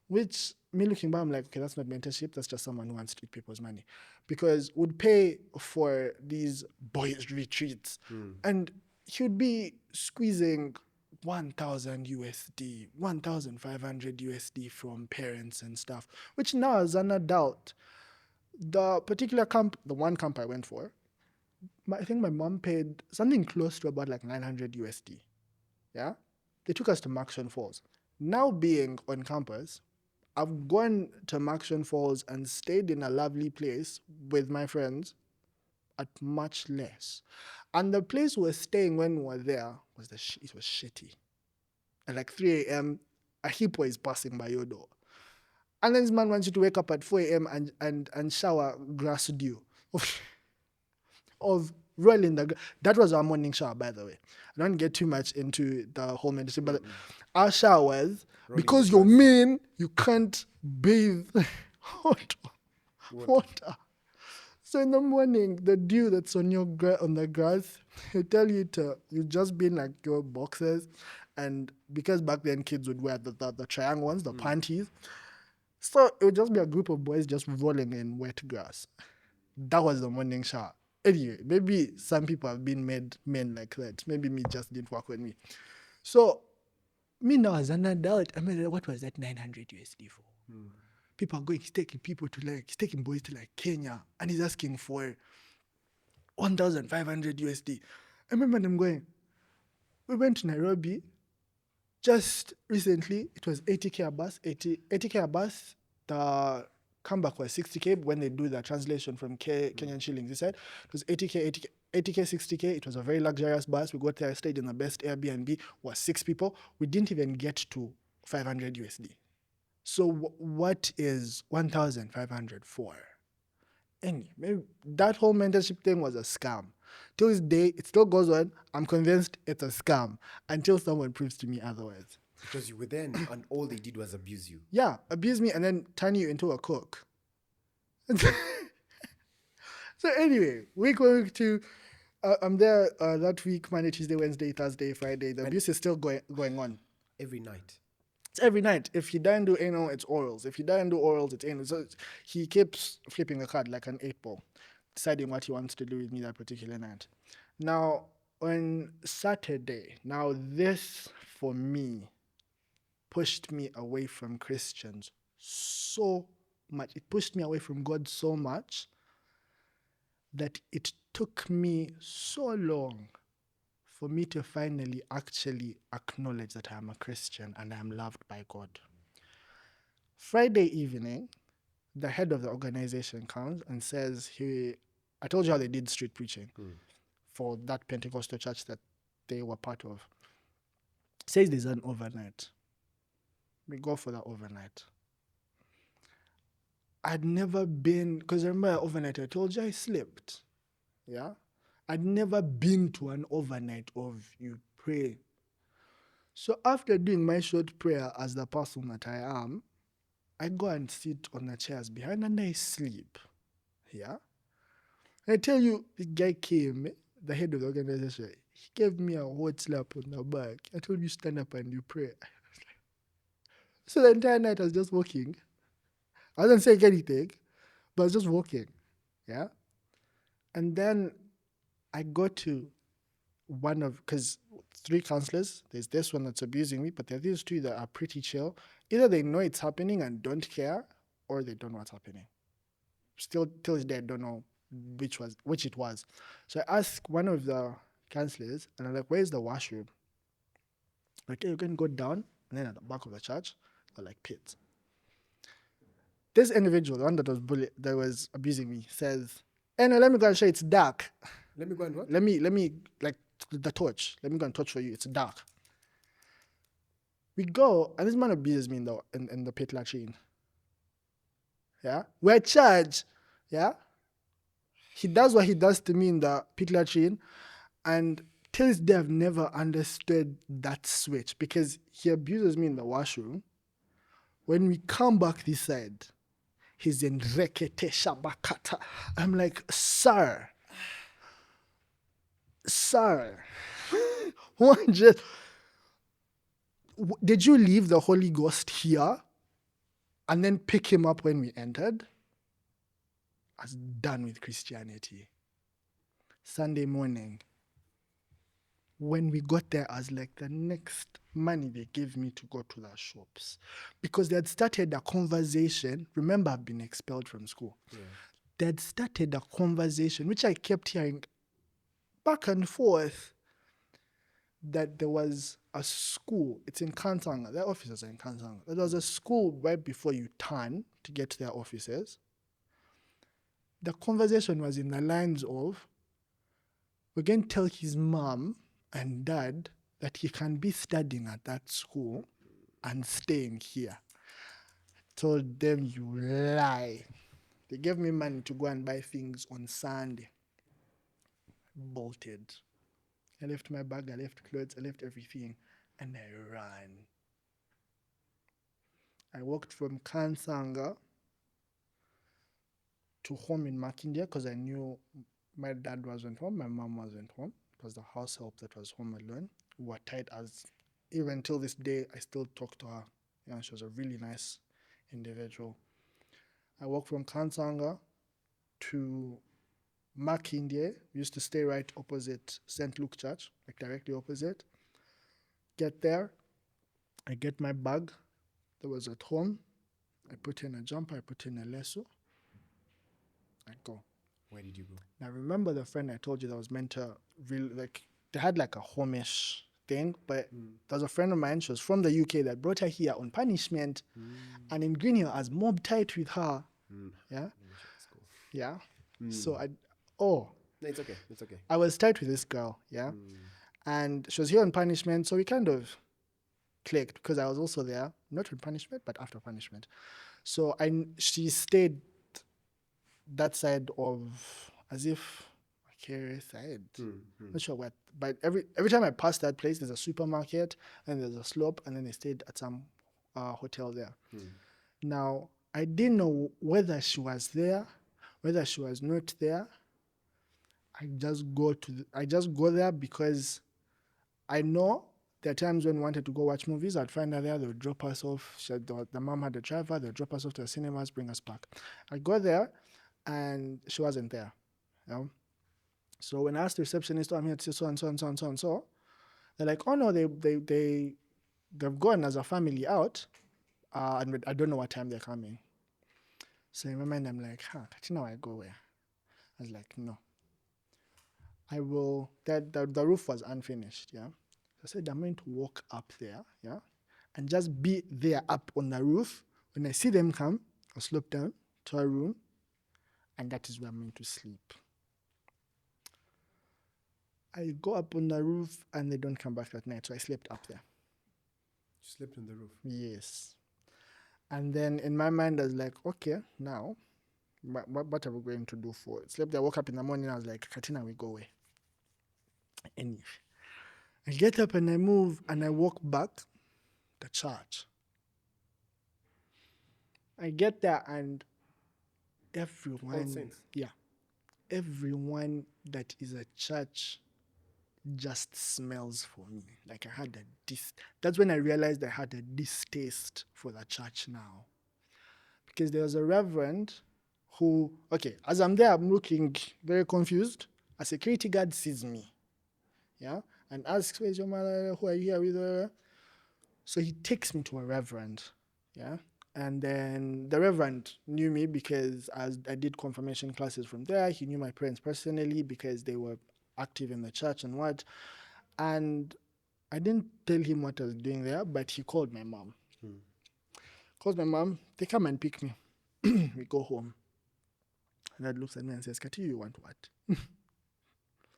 Which, me looking back, I'm like, okay, that's not mentorship, that's just someone who wants to eat people's money. Because would pay for these boys' retreats, and he would be squeezing 1,000 USD, 1,500 USD from parents and stuff, which now as an adult, the particular camp, the one camp I went for, I think my mom paid something close to about like 900 USD. Yeah? They took us to Maxon Falls. Now being on campus, I've gone to Maxon Falls and stayed in a lovely place with my friends at much less. And the place we were staying when we were there was it was shitty. At like 3 a.m., a hippo is passing by your door. And then this man wants you to wake up at 4 a.m. and shower grass dew of rolling the grass. That was our morning shower, by the way. I don't get too much into the whole medicine, but our showers, rolling because you're mean, you can't bathe hot water. So in the morning, the dew that's on on the grass, they tell you you just be in like your boxers, and because back then kids would wear the triangle ones, the panties. So it would just be a group of boys just rolling in wet grass. That was the morning shower. Anyway, maybe some people have been made men like that. Maybe me just didn't work with me. So me now as an adult, I mean, what was that 900 USD for? People are going, he's taking boys to like Kenya, and he's asking for 1,500 USD. I remember them going, we went to Nairobi just recently. It was 80K a bus, 80K a bus. The comeback was 60K when they do the translation from Kenyan shillings. He said it was 80K, 60K. It was a very luxurious bus. We got there, stayed in the best Airbnb, was 6 people. We didn't even get to 500 USD. So what is 1,500 for? Anyway, maybe that whole mentorship thing was a scam. Till this day, it still goes on. I'm convinced it's a scam until someone proves to me otherwise. Because you were there and all they did was abuse you. Yeah, abuse me and then turn you into a cook. So anyway, week 2, I'm there that week, Monday, Tuesday, Wednesday, Thursday, Friday. The abuse is still going on. Every night. It's every night. If you don't do anal, it's orals. If you don't do orals, it's anal. So he keeps flipping a card like an 8-ball, deciding what he wants to do with me that particular night. Now, on Saturday, now this, for me, pushed me away from Christians so much. It pushed me away from God so much that it took me so long for me to finally actually acknowledge that I am a Christian and I am loved by God. Friday evening, the head of the organization comes and says, I told you how they did street preaching for that Pentecostal church that they were part of. Says there's an overnight. We go for the overnight. I'd never been, because I remember overnight, I told you I slept. Yeah? I'd never been to an overnight of you pray. So after doing my short prayer as the person that I am, I go and sit on the chairs behind and I sleep. Yeah? I tell you, the guy came, the head of the organization, he gave me a hot slap on the back. I told you, stand up and you pray. So the entire night I was just walking. I wasn't saying anything, but I was just walking. Yeah? And then I got to because 3 counselors. There's this one that's abusing me, but there are these 2 that are pretty chill. Either they know it's happening and don't care, or they don't know what's happening. Still, till today, I don't know which it was. So I asked one of the counselors, and I'm like, "Where's the washroom?" Like, "Hey, you can go down, and then at the back of the church, are like pits." This individual, the one that was abusing me, says, "Hey, no, let me go and show you. It's dark. Let me go and what? Let me like the torch. Let me go and torch for you. It's dark." We go, and this man abuses me in the pit latrine. Yeah, we're charged. Yeah, he does what he does to me in the pit latrine, and till this day I've never understood that switch, because he abuses me in the washroom. When we come back this side, he's in rekete shabakata. I'm like, sir, did you leave the Holy Ghost here and then pick him up when we entered? I was done with Christianity. Sunday morning, when we got there, I was like, the next money they gave me to go to the shops, because they had started a conversation. Remember, I've been expelled from school. Yeah. They had started a conversation, which I kept hearing back and forth, that there was a school. It's in Kansanga. Their offices are in Kansanga. There was a school right before you turn to get to their offices. The conversation was in the lines of, we're going to tell his mom and dad that he can be studying at that school and staying here. Told them, you lie. They gave me money to go and buy things on Sunday. Bolted. I left my bag, I left clothes, I left everything, and I ran. I walked from Kansanga to home in Makindye, because I knew my dad wasn't home, my mom wasn't home. It was the house help that was home alone. We were tight as, even till this day, I still talk to her. Yeah, she was a really nice individual. I walked from Kansanga to Makindye. We used to stay right opposite St. Luke Church, like directly opposite. Get there, I get my bag that was at home. I put in a jumper, I put in a lesso. I go. Where did you go? Now, remember the friend I told you that was meant to really, like, they had like a homish thing, but there was a friend of mine, she was from the UK, that brought her here on punishment, and in Green Hill, I was mob tight with her. Yeah? Yeah? So no, it's okay. It's okay. I was tight with this girl, yeah? And she was here on punishment, so we kind of clicked, because I was also there, not on punishment, but after punishment. So she stayed that side of, as if Akere side. Not sure what, but every time I pass that place, there's a supermarket and there's a slope, and then they stayed at some hotel there. Now, I didn't know whether she was there, whether she was not there. I just go there because I know there are times when we wanted to go watch movies, I'd find her there, they would drop us off. The mom had a driver, they would drop us off to the cinemas, bring us back. I go there, and she wasn't there. You know? So when I asked the receptionist, I'm here to say so and so and so and so and so, they're like, oh no, they've gone as a family out, and I don't know what time they're coming. So in my mind, I'm like, Katina, I go where? I was like, no. I will, the roof was unfinished, yeah? So I said, I'm going to walk up there, yeah? And just be there up on the roof. When I see them come, I'll slope down to a room, and that is where I'm going to sleep. I go up on the roof, and they don't come back that night, so I slept up there. You slept on the roof? Yes. And then in my mind, I was like, okay, now, what are we going to do for it? Slept there, woke up in the morning, I was like, Katina, we go away. Anyway, I get up and I move, and I walk back to church. I get there, and everyone that is at church just smells for me. Like I had that's when I realized I had a distaste for the church now. Because there was a reverend who, as I'm there, I'm looking very confused. A security guard sees me. Yeah? and asks, where's your mother? Who are you here with? So he takes me to a reverend, yeah? And then the reverend knew me because as I did confirmation classes from there. He knew my parents personally because they were active in the church and what. And I didn't tell him what I was doing there, but he called my mom. Calls my mom, they come and pick me. We go home. And Dad looks at me and says, Kati, you want what?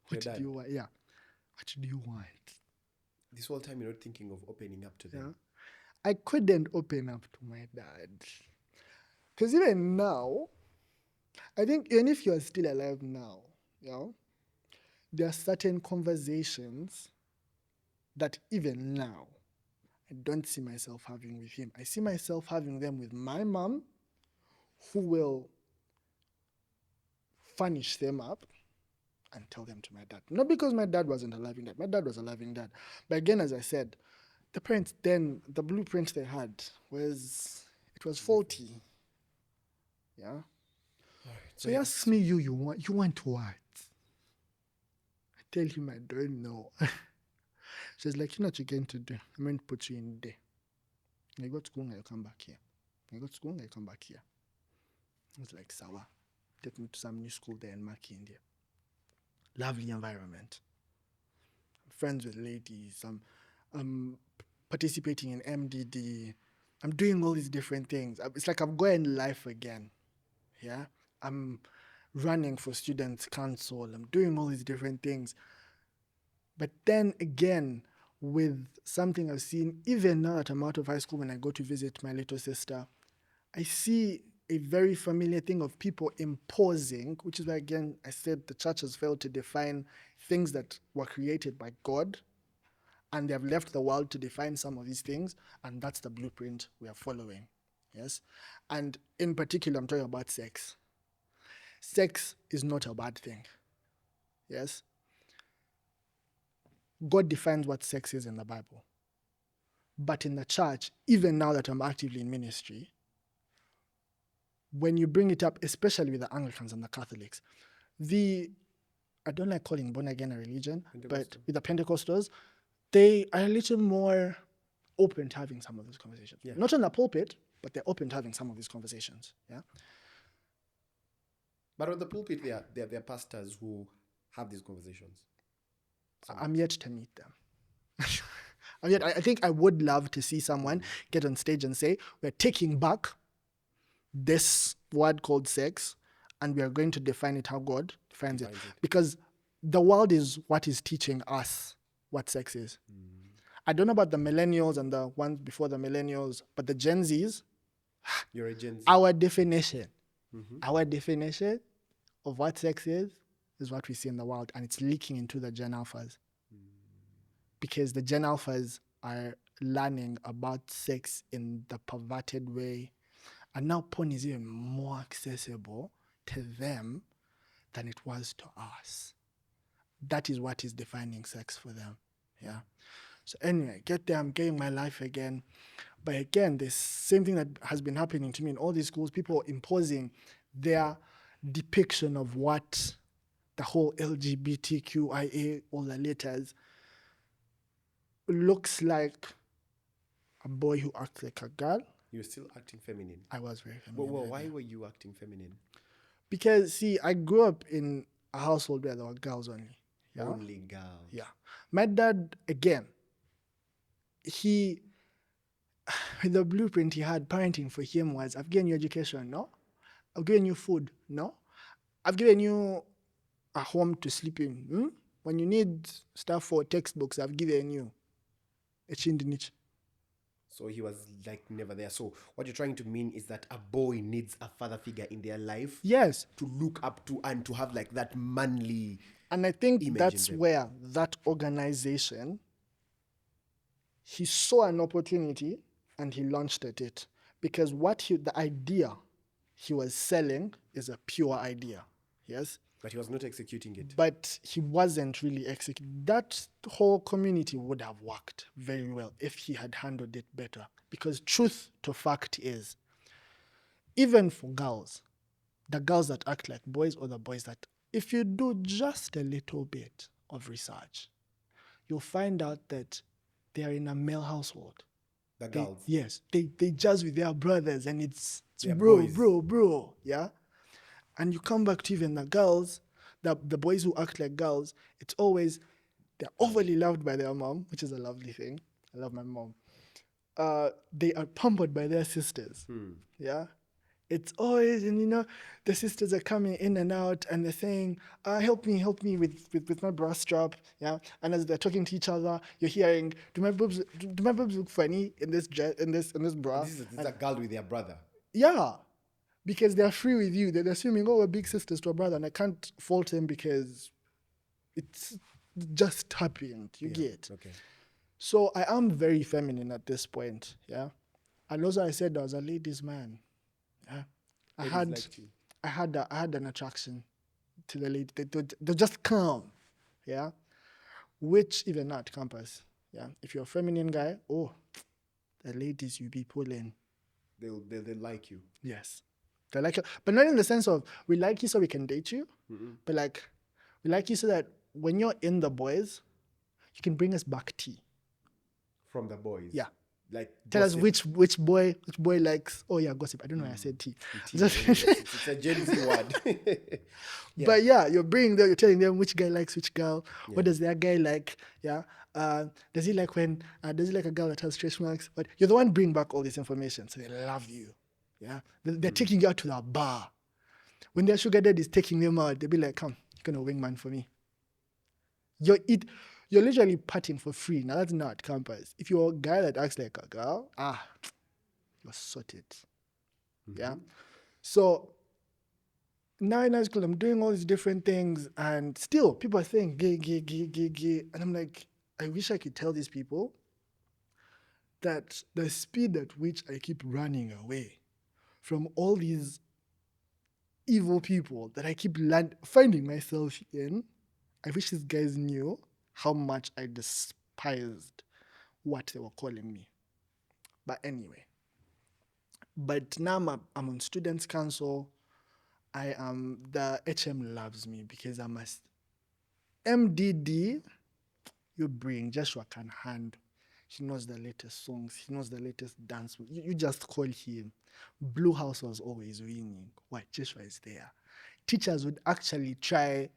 What do you want? Yeah. What do you want? This whole time you're not thinking of opening up to them. Yeah. I couldn't open up to my dad. Because even now, I think even if you're still alive now, you know, there are certain conversations that even now, I don't see myself having with him. I see myself having them with my mom, who will furnish them up and tell them to my dad. Not because my dad wasn't a loving dad. My dad was a loving dad. But again, as I said, the parents then, the blueprint they had was faulty. Yeah. Right. So he asks me, you want what? I tell him I don't know. She's like, you know what you're going to do? I'm going to put you in there. You go to school and you come back here. You go to school and you come back here. I was like, Sawa. Take me to some new school there in Maki, India. Lovely environment. I'm friends with ladies. I'm participating in MDD. I'm doing all these different things. It's like I'm going life again. Yeah? I'm running for students' council. I'm doing all these different things. But then again, with something I've seen, even now that I'm out of high school, when I go to visit my little sister, I see a very familiar thing of people imposing, which is why, again, I said the church has failed to define things that were created by God, and they have left the world to define some of these things, and that's the blueprint we are following. Yes? And in particular, I'm talking about sex. Sex is not a bad thing. Yes? God defines what sex is in the Bible. But in the church, even now that I'm actively in ministry, when you bring it up, especially with the Anglicans and the Catholics, I don't like calling born again a religion, but with the Pentecostals, they are a little more open to having some of these conversations. Yeah. Not on the pulpit, but they're open to having some of these conversations. Yeah. But on the pulpit, there are pastors who have these conversations. I'm yet to meet them. I think I would love to see someone get on stage and say, we're taking back this word called sex and we are going to define it how God defines it. Because the world is what is teaching us what sex is. I don't know about the millennials and the ones before the millennials, but the Gen Zs, you're a Gen Z. Our definition of what sex is what we see in the world, and it's leaking into the Gen Alphas. Because the Gen Alphas are learning about sex in the perverted way, and now porn is even more accessible to them than it was to us. That is what is defining sex for them. Yeah. So anyway, get there, I'm getting my life again. But again, the same thing that has been happening to me in all these schools, people imposing their depiction of what the whole LGBTQIA, all the letters, looks like a boy who acts like a girl. You're still acting feminine. I was very feminine. Well, why were you acting feminine? Because, see, I grew up in a household where there were girls only. Yeah? Only girls. Yeah. My dad, again, the blueprint he had, parenting for him was, I've given you education, no? I've given you food, no? I've given you a home to sleep in. When you need stuff for textbooks, I've given you a chindinich. So he was like never there. So what you're trying to mean is that a boy needs a father figure in their life. Yes. To look up to and to have like that manly. And I think that's where that organization, he saw an opportunity and he launched at it. Because the idea he was selling is a pure idea. Yes? But he was not executing it. But he wasn't really executing. That whole community would have worked very well if he had handled it better. Because truth to fact is, even for girls, the girls that act like boys or the boys that, if you do just a little bit of research, you'll find out that they are in a male household. The girls. Yes, they jazz with their brothers, and it's They're bro, boys. bro, yeah. And you come back to even the girls, the boys who act like girls. It's always they're overly loved by their mom, which is a lovely thing. I love my mom. They are pampered by their sisters. Yeah. It's always, and the sisters are coming in and out, and they're saying, help me with my bra strap, yeah. And as they're talking to each other, you're hearing, do my boobs look funny in this bra? This is a girl with their brother. Yeah, because they're free with you. They're assuming, oh, we're big sisters to a brother, and I can't fault him because it's just happened. You get. Okay. So I am very feminine at this point, yeah. And also I said I was a ladies' man. Yeah. I had an attraction to the lady. They just come, yeah. Which even at campus, yeah. If you're a feminine guy, oh, the ladies you be pulling. They'll like you. Yes, they like you, but not in the sense of we like you so we can date you, but like we like you so that when you're in the boys, you can bring us back tea. From the boys. Yeah. Like tell gossip. us which boy likes. Oh yeah, gossip. I don't know why I said tea. It's a Gen Z word. Yeah. But yeah, you're bringing them. You're telling them which guy likes which girl. Yeah. What does that guy like? Yeah. Does he like does he like a girl that has stretch marks? But you're the one bringing back all this information, so they love you. Yeah. They're taking you out to the bar. When their sugar daddy is taking them out, they'll be like, "Come, you're gonna wingman for me." You're literally partying for free. Now that's not campus. If you're a guy that acts like a girl, you're sorted. Yeah. So now in high school, I'm doing all these different things, and still people are saying gay, gay, gay, gay, gay. And I'm like, I wish I could tell these people that the speed at which I keep running away from all these evil people that I keep finding myself in, I wish these guys knew how much I despised what they were calling me. But anyway. But now I'm on students' council. The HM loves me because I'm a MDD. You bring Jeshua can handle. He knows the latest songs. He knows the latest dance. You just call him. Blue House was always winning. Why? Jeshua is there. Teachers would actually try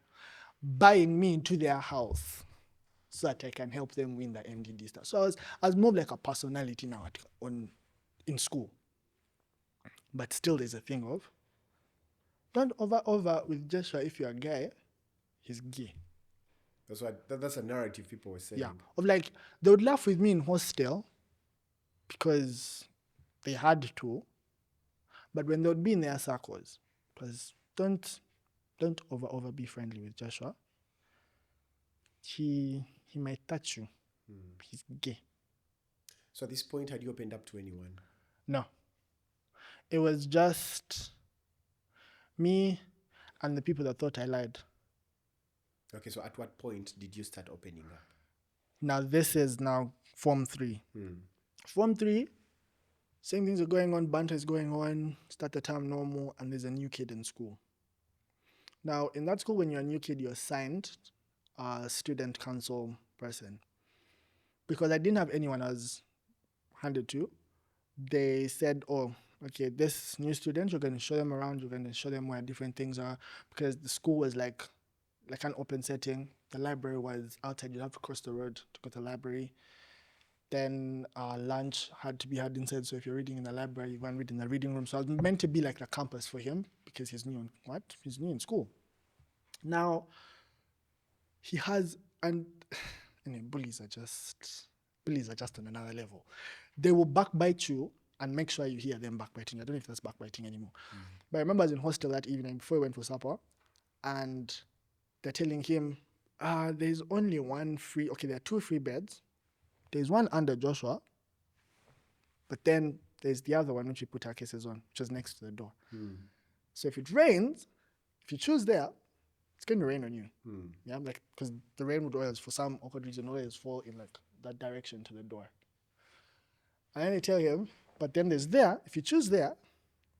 buying me into their house so that I can help them win the MDD stuff. So I was more like a personality now in school. But still there's a thing of, don't over with Joshua. If you're a guy, he's gay. That's a narrative people were saying. Yeah, of like, they would laugh with me in hostel because they had to. But when they would be in their circles, because don't over be friendly with Joshua. He might touch you. He's gay. So at this point, had you opened up to anyone? No. It was just me and the people that thought I lied. Okay, so at what point did you start opening up? Now this is now Form 3. Form 3, same things are going on, banter is going on, start the term normal, and there's a new kid in school. Now, in that school, when you're a new kid, you're assigned a student council person. Because I didn't have anyone I was handed to, they said, oh, okay, this new student, you're going to show them around, you're going to show them where different things are, because the school was like an open setting. The library was outside. You'd have to cross the road to go to the library. Then lunch had to be had inside. So if you're reading in the library, you go and read in the reading room. So I was meant to be like the campus for him because he's new He's new in school. Now, he has, and bullies are just on another level. They will backbite you and make sure you hear them backbiting. I don't know if that's backbiting anymore. But I remember I was in hostel that evening before we went for supper, and they're telling him, there's only there are 2 free beds. There's one under Joshua, but then there's the other one which we put our cases on, which is next to the door. So if it rains, if you choose there, it's going to rain on you. Yeah, like, because the rain would always, for some awkward reason, always fall in like that direction to the door. And then they tell him, but then there's there, if you choose there,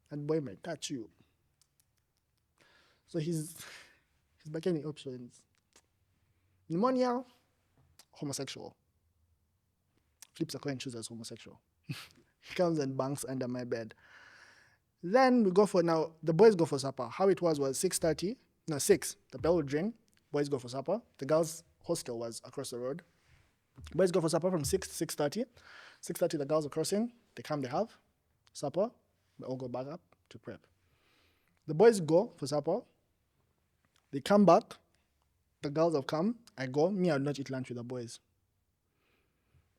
that boy might touch you. So he's back any options. Pneumonia, homosexual. Flips a coin, chooses homosexual. He comes and bangs under my bed. Then the boys go for supper. How it was 6:30, 6. The bell would ring, boys go for supper. The girls' hostel was across the road. Boys go for supper from 6 to 6:30. 6:30, the girls are crossing. They come, they have supper. They all go back up to prep. The boys go for supper. They come back. The girls have come. I go. Me, I would not eat lunch with the boys.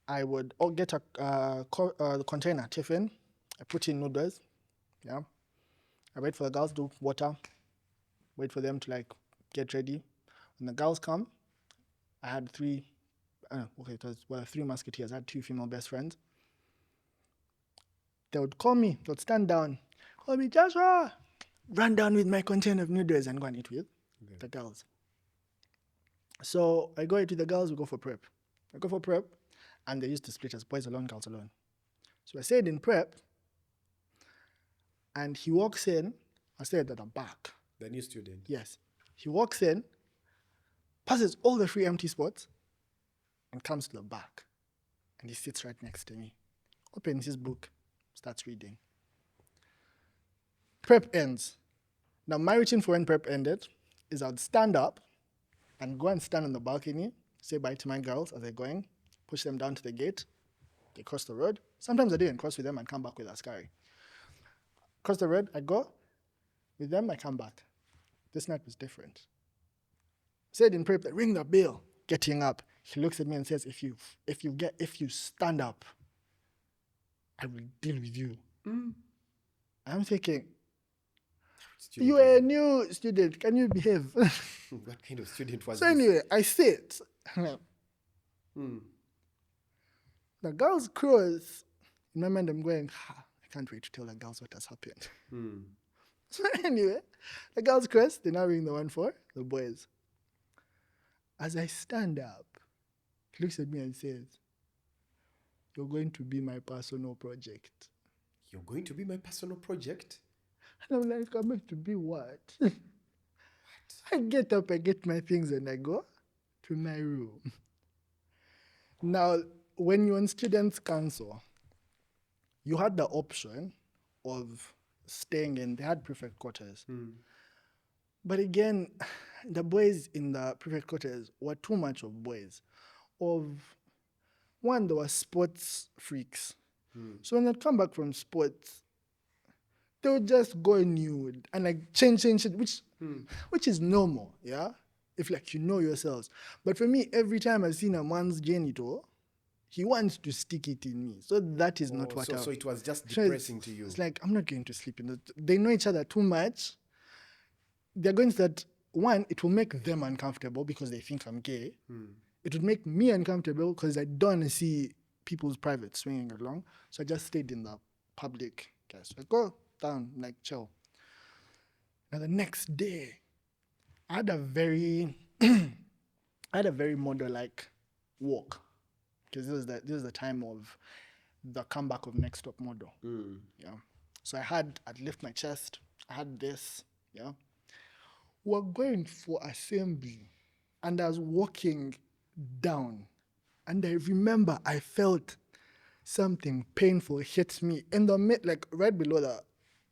I would get a container, tiffin. I put in noodles. Yeah. I wait for the girls to do water. Wait for them to get ready. When the girls come, I had 3 musketeers. I had 2 female best friends. They would call me. They would stand down. Call me, Joshua. Run down with my container of noodles and go and eat with the girls. So I go eat with the girls. We go for prep. I go for prep. And they used to split us, boys alone, girls alone. So I stayed in prep. And he walks in. I stayed at the back. The new student? Yes. He walks in, passes all the free empty spots, and comes to the back. And he sits right next to me. Opens his book, starts reading. Prep ends. Now, my routine for when prep ended is I would stand up and go and stand on the balcony, say bye to my girls as they're going, push them down to the gate. They cross the road. Sometimes I do and cross with them and come back with Askari. Cross the road, I go. With them, I come back. This night was different. Said in prep, ring the bell. Getting up, he looks at me and says, "If you stand up, I will deal with you." I'm thinking, you are a new student. Can you behave? What kind of student was so this? anyway, I sit. The girls cross. In my mind, I'm going, I can't wait to tell the girls what has happened. So anyway, the girls cross. They now ring the one for the boys. As I stand up, he looks at me and says, "You're going to be my personal project." You're going to be my personal project? And I'm like, I'm going to be what? I get up, I get my things, and I go to my room. Now, when you're on students' council, you had the option of staying in, they had prefect quarters. But again, the boys in the prefect quarters were too much of boys. One, they were sports freaks. So when they'd come back from sports, they would just go nude and change it, which is normal, yeah? If you know yourselves. But for me, every time I've seen a man's genital, he wants to stick it in me. So that is not what So it was just depressing to you. It's I'm not going to sleep in it. They know each other too much. They're going to that, one, it will make them uncomfortable because they think I'm gay. It would make me uncomfortable because I don't want to see people's private swinging along. So I just stayed in the public. So I go down, chill. Now the next day, I had a very model-like walk. Because this is the time of the comeback of Next Top Model. Yeah. So I'd lift my chest, I had this, yeah. We're going for assembly. And I was walking down. And I remember I felt something painful hit me in the mid, right below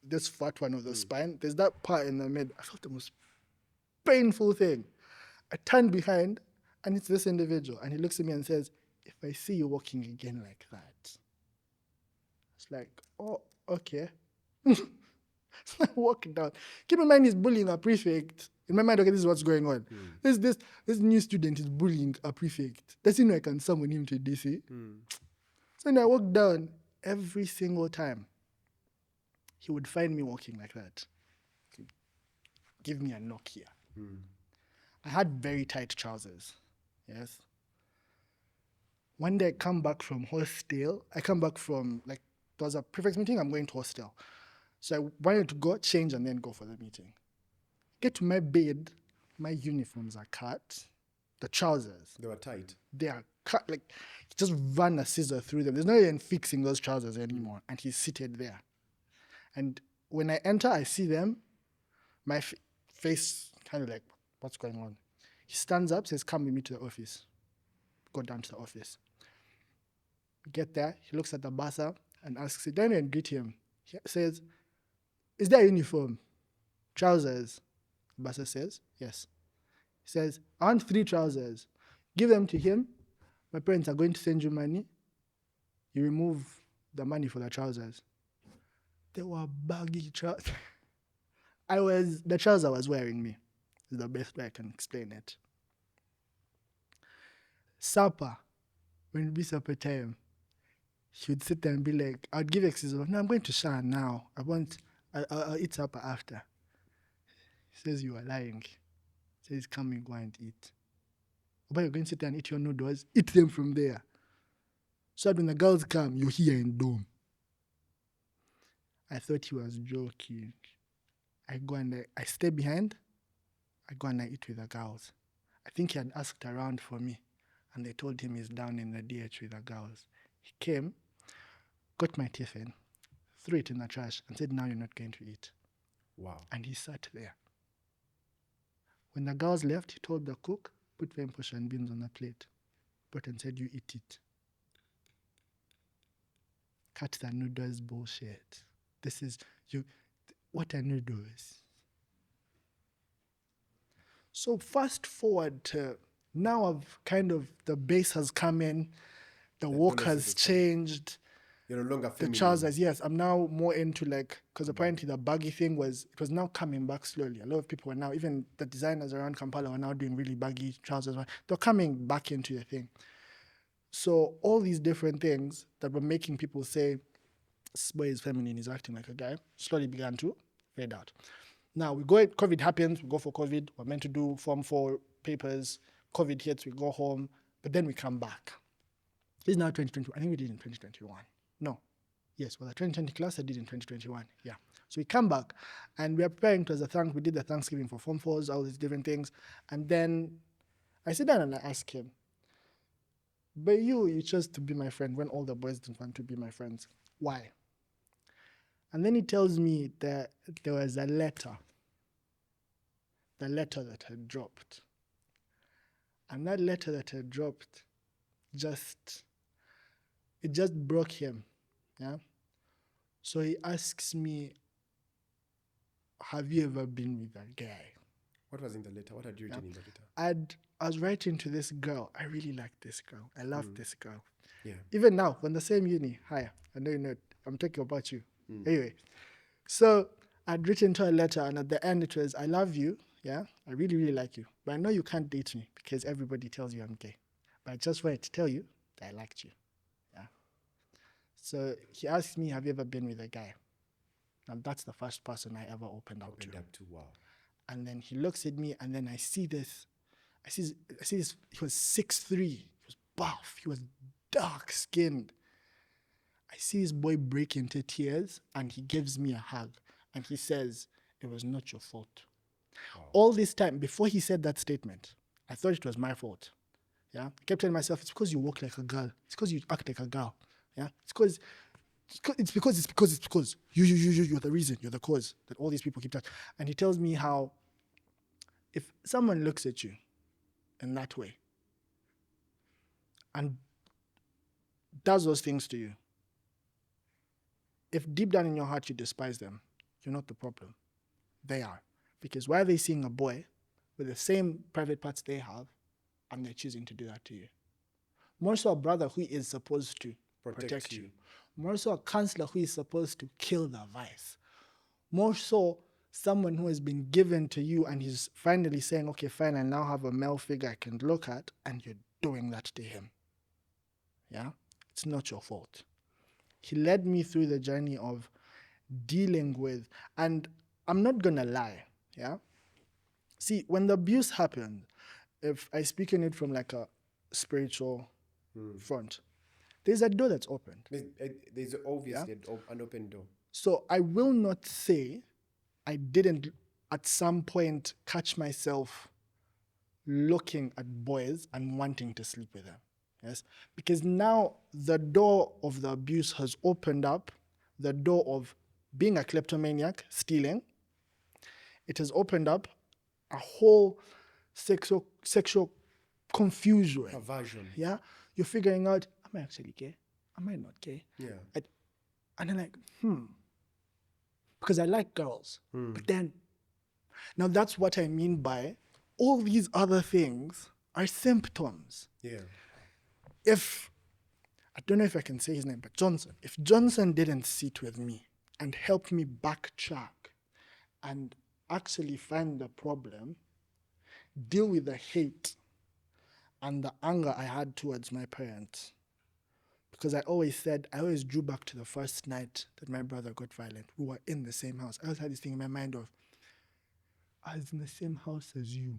this fat one of the spine. There's that part in the mid. I felt the most painful thing. I turned behind, and it's this individual. And he looks at me and says, "If I see you walking again like that." It's oh, okay. So I walk down. Keep in mind, he's bullying a prefect. In my mind, okay, this is what's going on. This new student is bullying a prefect. Does he know I can summon him to DC? So when I walk down, every single time, he would find me walking like that. He'd give me a knock here. I had very tight trousers. Yes. One day I come back from hostel. I come back from, there was a prefect meeting, I'm going to hostel. So I wanted to go change and then go for the meeting. Get to my bed, my uniforms are cut. The trousers. They were tight. They are cut, he just ran a scissor through them. There's no even fixing those trousers anymore. And he's seated there. And when I enter, I see them. My face kind of what's going on? He stands up, says, "Come with me to the office." go down to the office. We get there, he looks at the bursar and asks, sit down and greet him. He says, is there a uniform? Trousers. The bursar says, yes. He says, I want 3 trousers. Give them to him. My parents are going to send you money. You remove the money for the trousers. They were baggy trousers. The trouser was wearing me. Is the best way I can explain it. Supper, when it be supper time, he would sit there and be like, I'd give excuses of, no, I'm going to shower now. I'll eat supper after. He says, you are lying. He says, come and go and eat. But you're going to sit there and eat your noodles, eat them from there. So that when the girls come, you're here in dome. I thought he was joking. I go and I stay behind. I go and I eat with the girls. I think he had asked around for me, and they told him he's down in the DH with the girls. He came, got my tiffin, threw it in the trash, and said, now you're not going to eat. Wow. And he sat there. When the girls left, he told the cook, put vemposha and beans on the plate. Brought and said, you eat it. Cut the noodles bullshit. This is, what are noodles? So fast forward to now the base has come in, the walk has changed. You're no longer feminine. The trousers, yes. I'm now more into because apparently the baggy thing it was now coming back slowly. A lot of people were now, even the designers around Kampala were now doing really baggy trousers. They're coming back into the thing. So all these different things that were making people say, this boy is feminine, he's acting like a guy, slowly began to fade out. Now COVID happens, we go for COVID, we're meant to do Form 4 papers, COVID hits, we go home, but then we come back. This is now 2020, I think we did in 2021. No. Yes, well, the 2020 class I did in 2021. Yeah. So we come back and we are preparing we did the Thanksgiving for Form 4s, all these different things. And then I sit down and I ask him, but you chose to be my friend when all the boys didn't want to be my friends. Why? And then he tells me that there was a letter. The letter that had dropped. And that letter that had dropped just broke him. Yeah. So he asks me, have you ever been with a guy? What was in the letter? What had you written in the letter? I was writing to this girl. I really like this girl. I love this girl. Yeah. Even now, when the same uni, hi, I know you're not, I'm talking about you. Anyway, so I'd written to a letter, and at the end it was, I love you, yeah, I really, really like you, but I know you can't date me because everybody tells you I'm gay. But I just wanted to tell you that I liked you, yeah. So he asked me, have you ever been with a guy? And that's the first person I ever opened up to. Wow. And then he looks at me, and then I see this, he was 6'3", he was buff, he was dark-skinned. I see this boy break into tears, and he gives me a hug, and he says, it was not your fault. Wow. All this time, before he said that statement, I thought it was my fault. Yeah, I kept telling myself, it's because you walk like a girl. It's because you act like a girl. Yeah, it's because you're the reason, you're the cause that all these people keep touching. And he tells me how if someone looks at you in that way and does those things to you, if deep down in your heart you despise them, you're not the problem. They are. Because why are they seeing a boy with the same private parts they have and they're choosing to do that to you? More so a brother who is supposed to protect you. More so a counselor who is supposed to kill the vice. More so someone who has been given to you and he's finally saying, okay, fine, I now have a male figure I can look at, and you're doing that to him. Yeah? It's not your fault. He led me through the journey of dealing with, and I'm not going to lie, yeah? See, when the abuse happened, if I speak on it from like a spiritual front, there's a door that's opened. There's obviously an open door. So I will not say I didn't at some point catch myself looking at boys and wanting to sleep with them. Yes, because now the door of the abuse has opened up, the door of being a kleptomaniac, stealing. It has opened up a whole sexual confusion. Aversion. Yeah, you're figuring out, am I actually gay? Am I not gay? Yeah. And then like, because I like girls. But then, now that's what I mean by all these other things are symptoms. Yeah. If, I don't know if I can say his name, but Johnson, if Johnson didn't sit with me and help me backtrack and actually find the problem, deal with the hate and the anger I had towards my parents, because I always drew back to the first night that my brother got violent. We were in the same house. I always had this thing in my mind of, I was in the same house as you,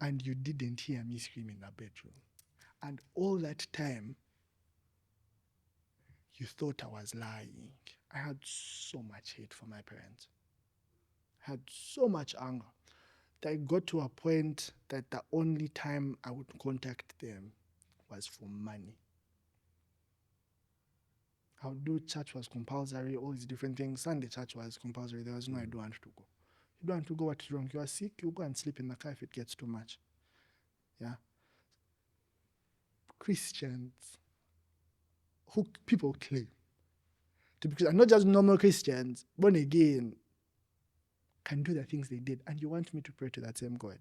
and you didn't hear me scream in the bedroom. And all that time, you thought I was lying. I had so much hate for my parents. I had so much anger that I got to a point that the only time I would contact them was for money. How do church was compulsory, all these different things. Sunday church was compulsory. There was no, I don't want to go. You don't want to go, what's wrong? You are sick, you go and sleep in the car if it gets too much. Yeah. Christians, who people claim to be Christians, not just normal Christians, born again, can do the things they did. And you want me to pray to that same God?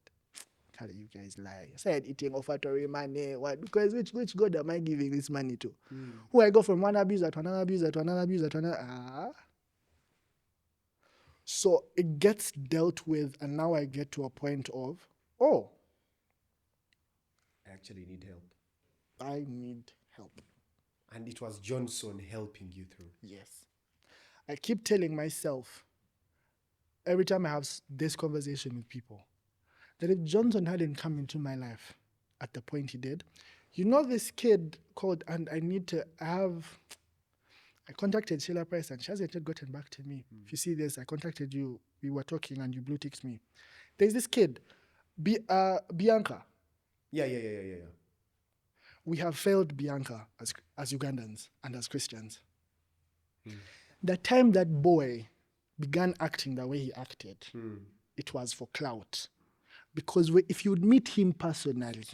How do you guys lie? I said eating offertory money. What? Because which God am I giving this money to? Who I go from one abuser to another abuser to another abuser to another. So it gets dealt with, and now I get to a point of, I actually need help. I need help. And it was Johnson helping you through. Yes. I keep telling myself, every time I have this conversation with people, that if Johnson hadn't come into my life at the point he did, this kid called, and I contacted Sheila Price and she hasn't yet gotten back to me. If you see this, I contacted you, we were talking and you blue ticked me. There's this kid, Bianca. Yeah. We have failed Bianca as Ugandans and as Christians. The time that boy began acting the way he acted, it was for clout. Because if you would meet him personally,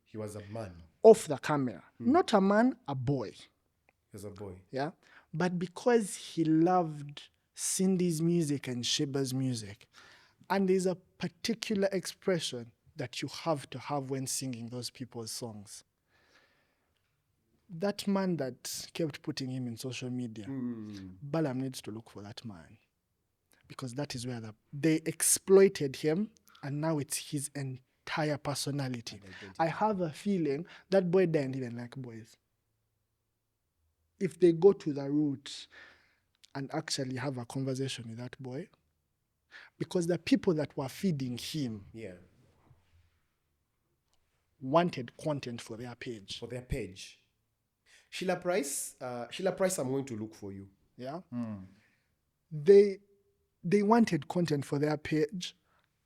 he was a man. Off the camera, not a man, a boy. He was a boy. Yeah. But because he loved Cindy's music and Sheba's music, and there's a particular expression that you have to have when singing those people's songs. That man that kept putting him in social media, Balaam needs to look for that man. Because that is where they exploited him, and now it's his entire personality. I have a feeling that boy didn't even like boys. If they go to the root and actually have a conversation with that boy, because the people that were feeding him wanted content for their page. Sheila Price, I'm going to look for you. Yeah. They wanted content for their page,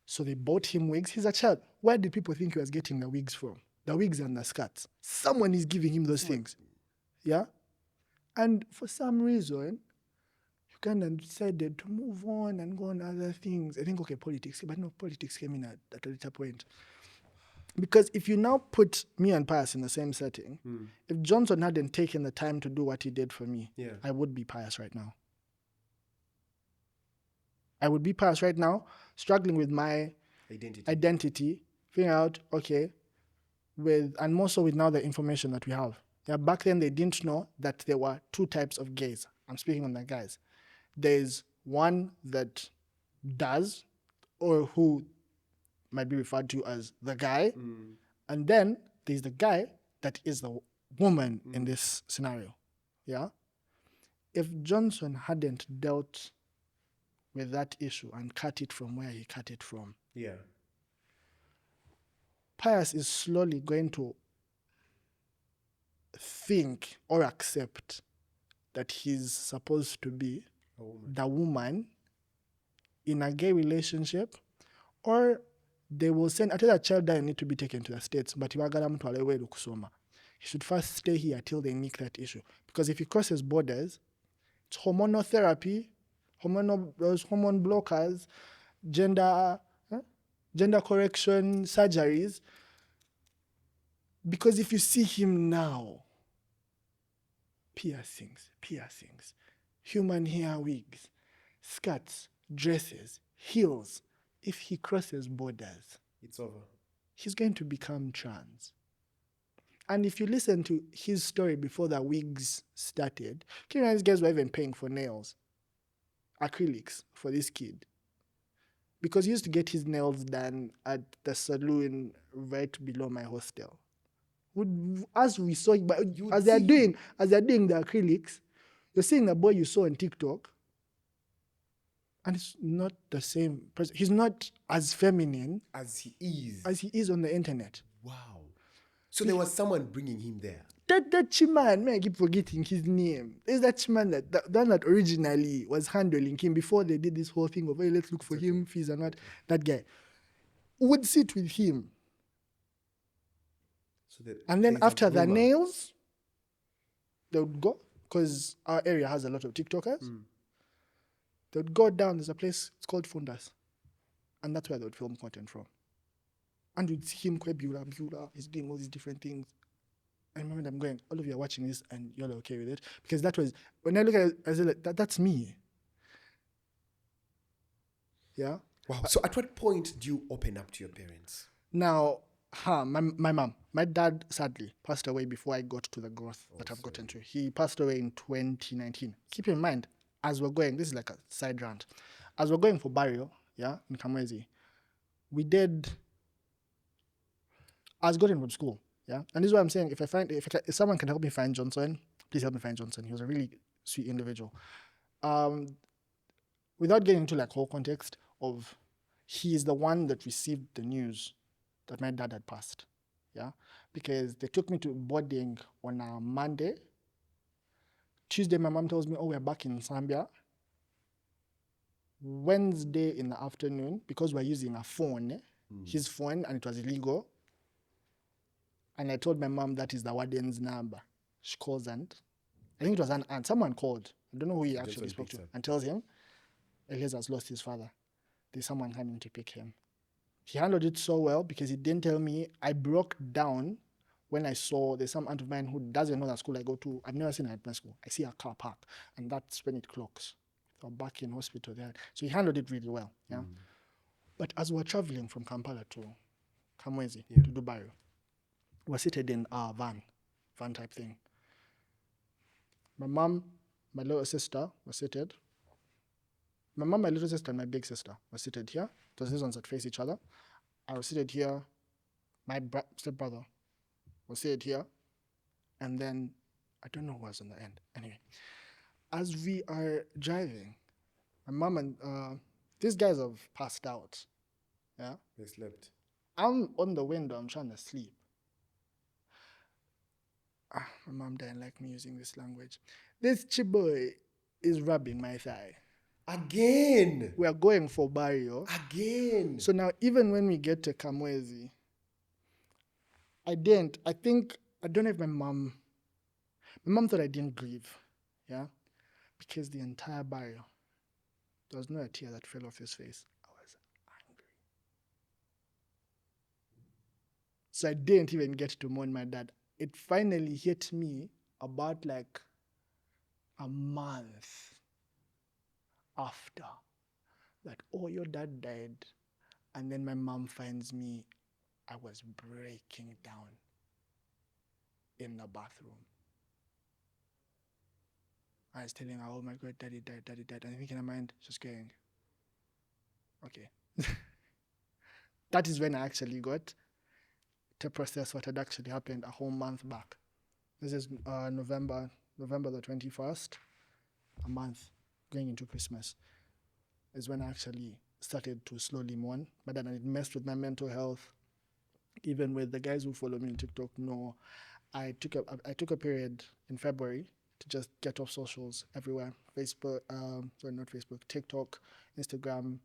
so they bought him wigs. He's a child. Where did people think he was getting the wigs from? The wigs and the skirts. Someone is giving him those things. Yeah? And for some reason, Uganda decided to move on and go on other things. I think, politics, but no, politics came in at a later point. Because if you now put me and Pius in the same setting, if Johnson hadn't taken the time to do what he did for me, I would be Pius right now. I would be Pius right now, struggling with my identity, figuring out, and more so with now the information that we have. Yeah, back then they didn't know that there were two types of gays. I'm speaking on the guys. There's one that does, or who might be referred to as the guy, and then there's the guy that is the woman in this scenario. Yeah? If Johnson hadn't dealt with that issue and cut it from where he cut it from, Pius is slowly going to think or accept that he's supposed to be the woman in a gay relationship, or they will send, I tell that child doesn't need to be taken to the States, but he should first stay here till they make that issue. Because if he crosses borders, it's hormonal therapy, hormone blockers, gender. gender correction surgeries. Because if you see him now, piercings, human hair wigs, skirts, dresses, heels. If he crosses borders, It's over. he's going to become trans. And if you listen to his story before the wigs started, these guys were even paying for nails, acrylics for this kid. Because he used to get his nails done at the saloon right below my hostel. As we saw, but as they're doing the acrylics, you're seeing the boy you saw on TikTok, and it's not the same person. He's not as feminine As he is. as he is on the internet. Wow. So there was someone bringing him there. That Chiman, man, I keep forgetting his name. There's that Chiman that originally was handling him before they did this whole thing of, hey, let's look for him, fees and what. That guy would sit with him. So that And then after the groomer. nails, they would go, because our area has a lot of TikTokers. They would go down, there's a place, it's called Fundas. And that's where they would film content from. And we'd see him quite bula, he's doing all these different things. I remember them going, all of you are watching this and you're okay with it. Because that was, when I look at it, I say, like, that's me. Yeah? Wow. So at what point do you open up to your parents? Now, my mom, my dad sadly passed away before I got to the growth that I've gotten to. He passed away in 2019. Keep in mind, as we're going, this is like a side rant. As we're going for burial, yeah, in Kamwezi, I was gotten from school, yeah? And this is what I'm saying, if someone can help me find Johnson, please help me find Johnson. He was a really sweet individual. Without getting into like whole context of, he is the one that received the news that my dad had passed, yeah? Because they took me to boarding on a Monday. Tuesday, my mom tells me, oh, we're back in Zambia. Wednesday in the afternoon, because we're using a phone, his phone, and it was illegal. And I told my mom that is the warden's number. She calls and I think it was an aunt. Someone called. I don't know who he actually spoke to. And tells him, Eleazar's lost his father. There's someone coming to pick him. He handled it so well because he didn't tell me. I broke down when I saw there's some aunt of mine who doesn't know the school I go to. I've never seen her at my school. I see a car park, and that's when it clocks. So I'm back in hospital there. So he handled it really well. Yeah. But as we're traveling from Kampala to Kamwezi to do burial, we're seated in a van type thing. My mom, my little sister were seated. My mom, my little sister, and my big sister were seated here. It was these ones that face each other. I was seated here. My stepbrother was seated here. And then, I don't know who was on the end. Anyway, as we are driving, my mom and these guys have passed out. Yeah? They slept. I'm on the window, I'm trying to sleep. My mom didn't like me using this language. This chiboy is rubbing my thigh. Again. We are going for burial. Again. So now, even when we get to Kamwezi, I don't know if my mom thought I didn't grieve, yeah? Because the entire burial, there was not a tear that fell off his face. I was angry. So I didn't even get to mourn my dad. It finally hit me about like a month after that, oh, your dad died. And then my mom finds me, I was breaking down in the bathroom. I was telling her, oh my God, daddy died. And I think in her mind, she's going, okay. That is when I actually got to process what had actually happened a whole month back. This is November the 21st, a month going into Christmas, is when I actually started to slowly mourn. But then it messed with my mental health. Even with the guys who follow me on TikTok know, I took a period in February to just get off socials everywhere. TikTok, Instagram,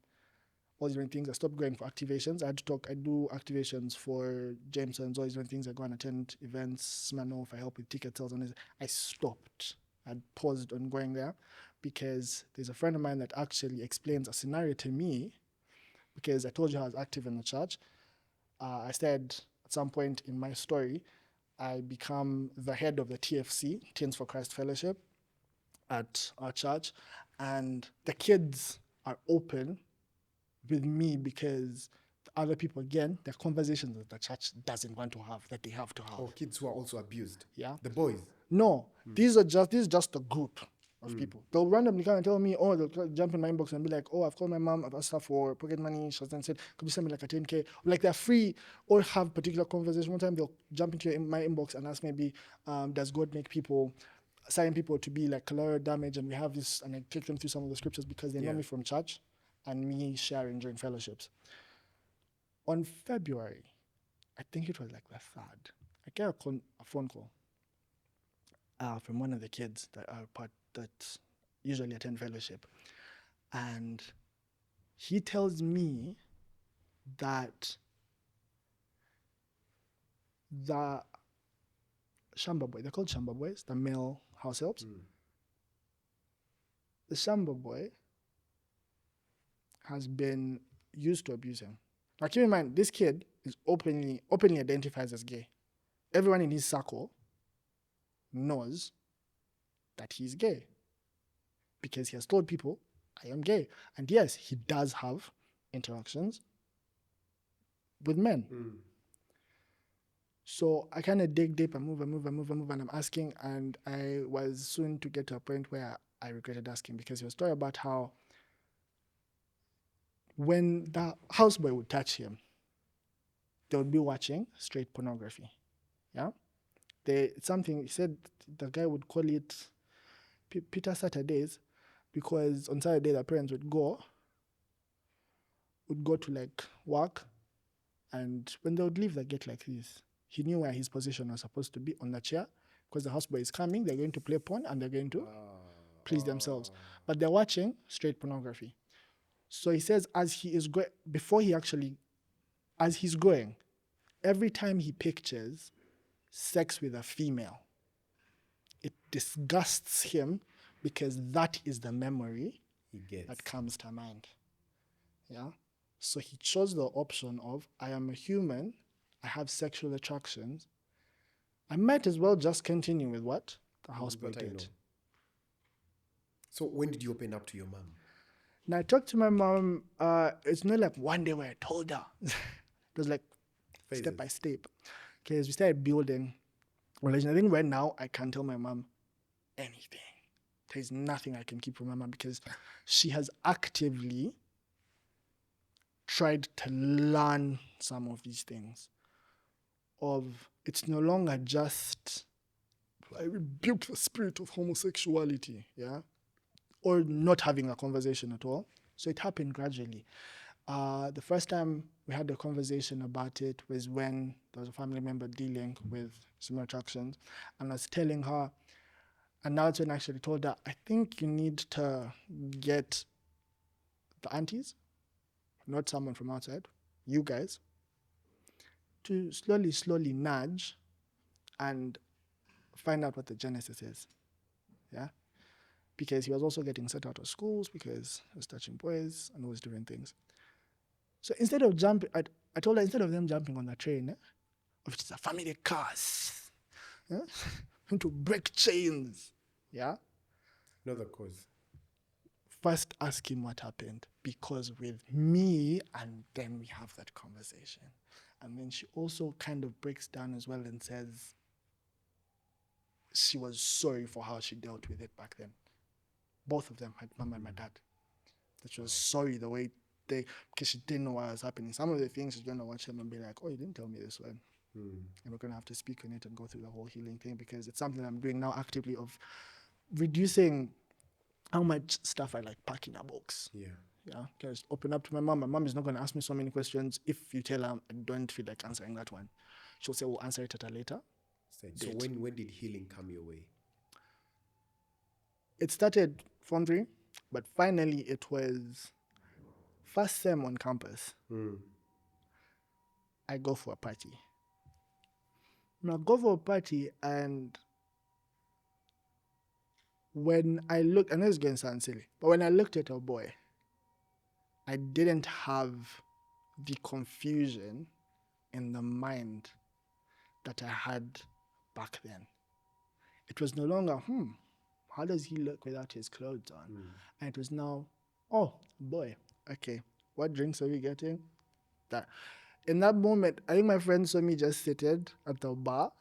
all these different things. I stopped going for activations. I do activations for Jameson's, all these different things. I go and attend events, Smanoff, I help with ticket sales. And I stopped. I paused on going there because there's a friend of mine that actually explains a scenario to me because I told you I was active in the church. I said at some point in my story, I become the head of the TFC, Teens for Christ Fellowship, at our church, and the kids are open with me because the other people, again, the conversations that the church doesn't want to have, that they have to have. Or kids who are also abused. Yeah. The boys. No, this is just a group of people. They'll randomly come and tell me, oh, they'll jump in my inbox and be like, oh, I've called my mom, I've asked her for pocket money. She hasn't said, could you send me like a 10K? Like they're free or have particular conversation. One time they'll jump into my inbox and ask maybe, does God make people, assign people to be like collateral damage? And we have this, and I take them through some of the scriptures because they know me from church and me sharing during fellowships. On February, I think it was like the 3rd, I get a phone call from one of the kids that are part that usually attend fellowship, and he tells me that the Shamba boy, they're called Shamba boys, the male house helps. The Shamba boy has been used to abuse him. Now keep in mind, this kid is openly identifies as gay. Everyone in his circle knows that he's gay because he has told people, I am gay. And yes, he does have interactions with men. So I kind of dig deep and move, and I'm asking, and I was soon to get to a point where I regretted asking, because he was talking about how when the houseboy would touch him, they would be watching straight pornography. Yeah? Something, he said the guy would call it Peter Saturdays, because on Saturday the parents would go to like work, and when they would leave the gate like this, he knew where his position was supposed to be, on the chair, because the houseboy is coming, they're going to play porn and they're going to please themselves. But they're watching straight pornography. So he says as he's going, every time he pictures sex with a female, it disgusts him, because that is the memory that comes to mind. Yeah. So he chose the option of, I am a human, I have sexual attractions, I might as well just continue with what the houseboy did. So when did you open up to your mom? Now I talked to my mom, it's not like one day where I told her. It was like phases. Step by step. Okay, as we started building relation, I think right now I can tell my mom anything. There's nothing I can keep from my mom, because she has actively tried to learn some of these things. It's no longer just, I rebuke the spirit of homosexuality, yeah, or not having a conversation at all. So it happened gradually. The first time we had a conversation about it was when there was a family member dealing with similar attractions, and I was telling her, and that's when I actually told her, I think you need to get the aunties, not someone from outside, you guys, to slowly nudge and find out what the genesis is. Yeah? Because he was also getting set out of schools because he was touching boys and all these different things. So instead of jumping, I told her, instead of them jumping on the train, which is a family curse, to break chains, yeah? Know the cause. First ask him what happened, because with me, and then we have that conversation. And then she also kind of breaks down as well and says she was sorry for how she dealt with it back then. Both of them, my mom and my dad. That she was sorry the way because she didn't know what was happening. Some of the things she's going to watch them and be like, oh, you didn't tell me this one. And we're going to have to speak on it and go through the whole healing thing, because it's something I'm doing now actively, of reducing how much stuff I like pack in a box. Yeah, just open up to my mom. My mom is not going to ask me so many questions. If you tell her I don't feel like answering that one, she'll say we'll answer it at a later. So when did healing come your way? It started Form 3, but finally it was first sem on campus. I go for a party. Now go for a party, and when I looked, and this is going to sound silly, but when I looked at a boy, I didn't have the confusion in the mind that I had back then. It was no longer, how does he look without his clothes on? And it was now, oh boy, okay, what drinks are we getting? That in that moment, I think my friend saw me just seated at the bar,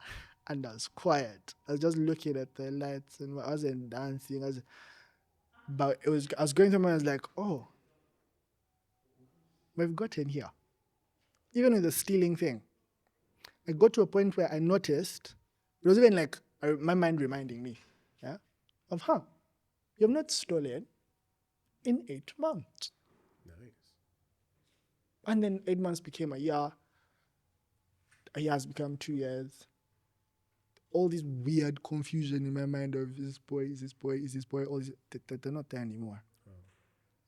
and I was quiet. I was just looking at the lights, and I wasn't dancing. But I was going through my mind, I was like, oh, we've gotten here. Even with the stealing thing, I got to a point where I noticed, it was even like my mind reminding me, yeah, of, you have not stolen in 8 months. Nice. And then 8 months became a year. A year has become 2 years. All this weird confusion in my mind of is this boy, all this, they're not there anymore. Oh.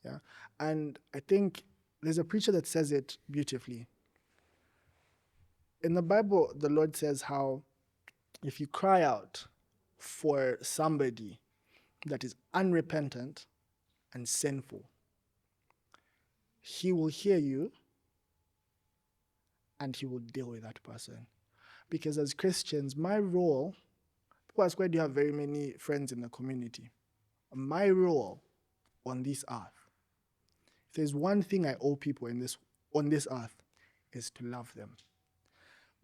Yeah. And I think there's a preacher that says it beautifully. In the Bible, the Lord says how if you cry out for somebody that is unrepentant and sinful, he will hear you and he will deal with that person. Because as Christians, my role, people ask, why do you have very many friends in the community? My role on this earth, if there's one thing I owe people on this earth, is to love them.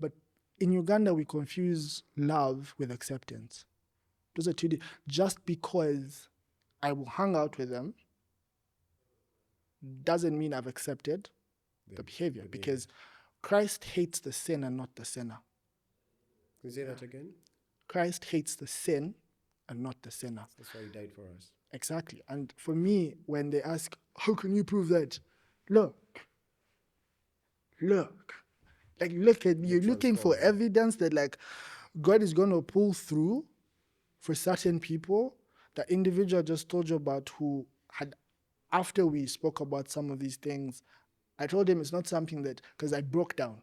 But in Uganda, we confuse love with acceptance. Those are two. Just because I will hang out with them doesn't mean I've accepted the behavior. Because Christ hates the sin and not the sinner. Can you say that again? Christ hates the sin and not the sinner. That's why he died for us. Exactly. And for me, when they ask, how can you prove that? Look. Like, look at you, looking for evidence that, like, God is going to pull through for certain people. The individual I just told you about who had, after we spoke about some of these things, I told him it's not something that, because I broke down.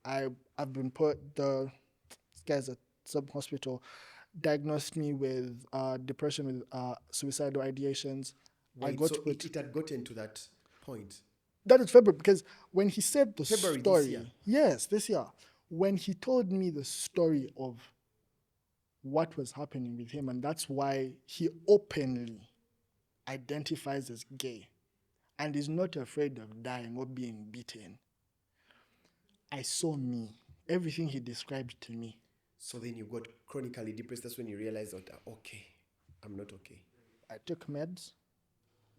I've been put, this guy's at some hospital, diagnosed me with depression with suicidal ideations. Wait, so it had gotten to that point? That is February, because when he said the February story, this year. Yes, this year, when he told me the story of what was happening with him, and that's why he openly identifies as gay and is not afraid of dying or being beaten. I saw me, everything he described to me. So then you got chronically depressed. That's when you realized that, okay, I'm not okay. I took meds.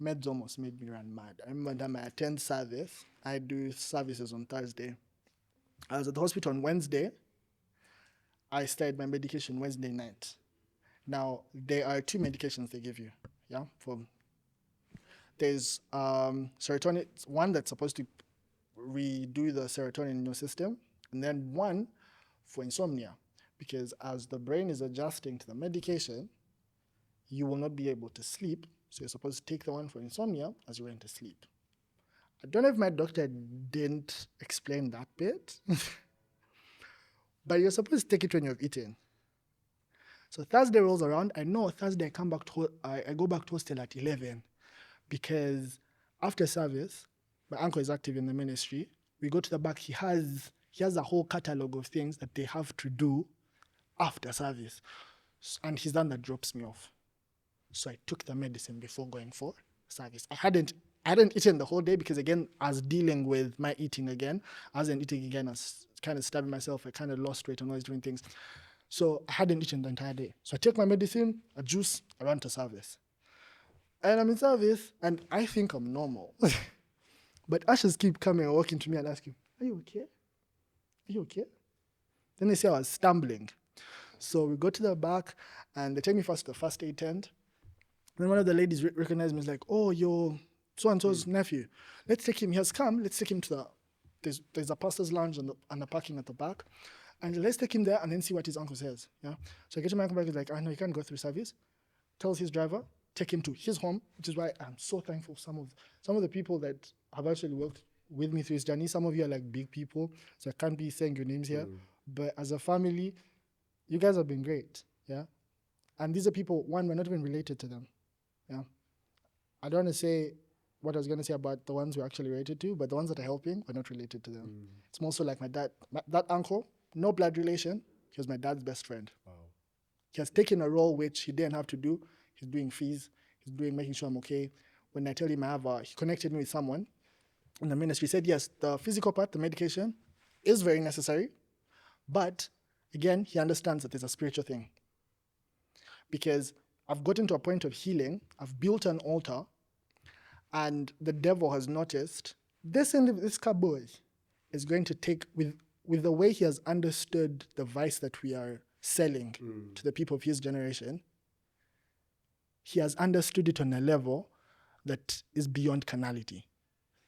Meds almost made me run mad. I remember that I attend service. I do services on Thursday. I was at the hospital on Wednesday. I started my medication Wednesday night. Now, there are 2 medications they give you. Yeah, there's serotonin, one that's supposed to redo the serotonin in your system, and then one for insomnia, because as the brain is adjusting to the medication, you will not be able to sleep. So you're supposed to take the one for insomnia as you went to sleep. I don't know if my doctor didn't explain that bit, but you're supposed to take it when you've eaten. So Thursday rolls around. I know Thursday I go back to hostel at 11, because after service, my uncle is active in the ministry. We go to the back. He has a whole catalog of things that they have to do after service, and he's the one that drops me off. So I took the medicine before going for service. I hadn't eaten the whole day because, again, I was dealing with my eating again. I wasn't eating again. I was kind of starving myself. I kind of lost weight and all these different things. So I hadn't eaten the entire day. So I take my medicine, a juice, I run to service. And I'm in service, and I think I'm normal. But ushers keep coming and walking to me and asking, are you okay? Are you okay? Then they say I was stumbling. So we go to the back, and they take me first to the first aid tent. Then one of the ladies recognized me, is like, oh, you're so-and-so's nephew. Let's take him. He has come. Let's take him to there's a pastor's lounge and a parking at the back. And let's take him there and then see what his uncle says. Yeah. So I get to my uncle back, he's like, I know he can't go through service. Tells his driver, take him to his home, which is why I'm so thankful some of the people that have actually worked with me through his journey. Some of you are like big people, so I can't be saying your names here. But as a family, you guys have been great. Yeah. And these are people, one, we're not even related to them. Yeah. I don't want to say what I was going to say about the ones we're actually related to, but the ones that are helping, we're not related to them. It's more so like my dad, that uncle, no blood relation. He was my dad's best friend. Wow. He has taken a role which he didn't have to do. He's doing fees. He's doing making sure I'm okay. When I tell him he connected me with someone in the ministry. He said, yes, the physical part, the medication, is very necessary. But again, he understands that there's a spiritual thing. Because I've gotten to a point of healing. I've built an altar. And the devil has noticed this car boy is going to take, with the way he has understood the vice that we are selling to the people of his generation, he has understood it on a level that is beyond carnality.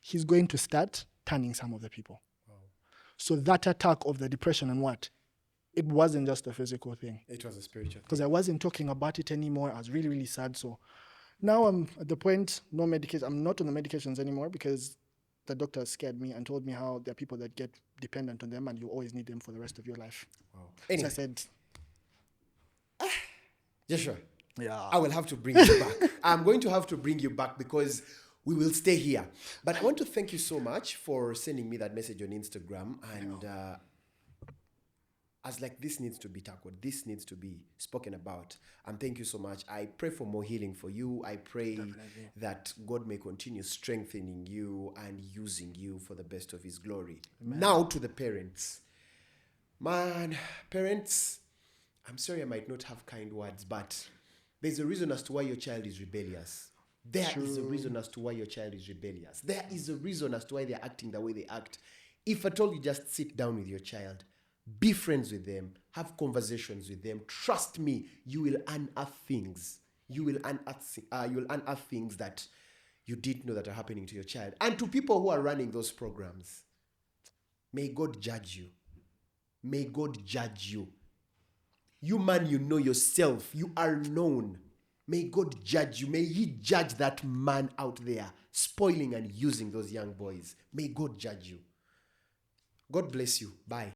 He's going to start turning some of the people. Wow. So that attack of the depression and what? It wasn't just a physical thing. It was a spiritual thing. Because I wasn't talking about it anymore. I was really, really sad. So now I'm at the point, no medication. I'm not on the medications anymore because the doctor scared me and told me how there are people that get dependent on them and you always need them for the rest of your life. Wow. Anyway. So I said, Joshua, yeah, I will have to bring you back. I'm going to have to bring you back because we will stay here. But I want to thank you so much for sending me that message on Instagram. And as like this needs to be tackled, this needs to be spoken about. And thank you so much. I pray for more healing for you. I pray that God may continue strengthening you and using you for the best of his glory. Amen. Now to the parents. Man, parents, I'm sorry I might not have kind words, but there's a reason as to why your child is rebellious. There is a reason as to why your child is rebellious. There is a reason as to why they're acting the way they act. If at all you just sit down with your child, be friends with them, have conversations with them, trust me, you will unearth things. You will unearth things that you didn't know that are happening to your child. And to people who are running those programs, may God judge you. May God judge you. You man, you know yourself. You are known. May God judge you. May he judge that man out there spoiling and using those young boys. May God judge you. God bless you. Bye.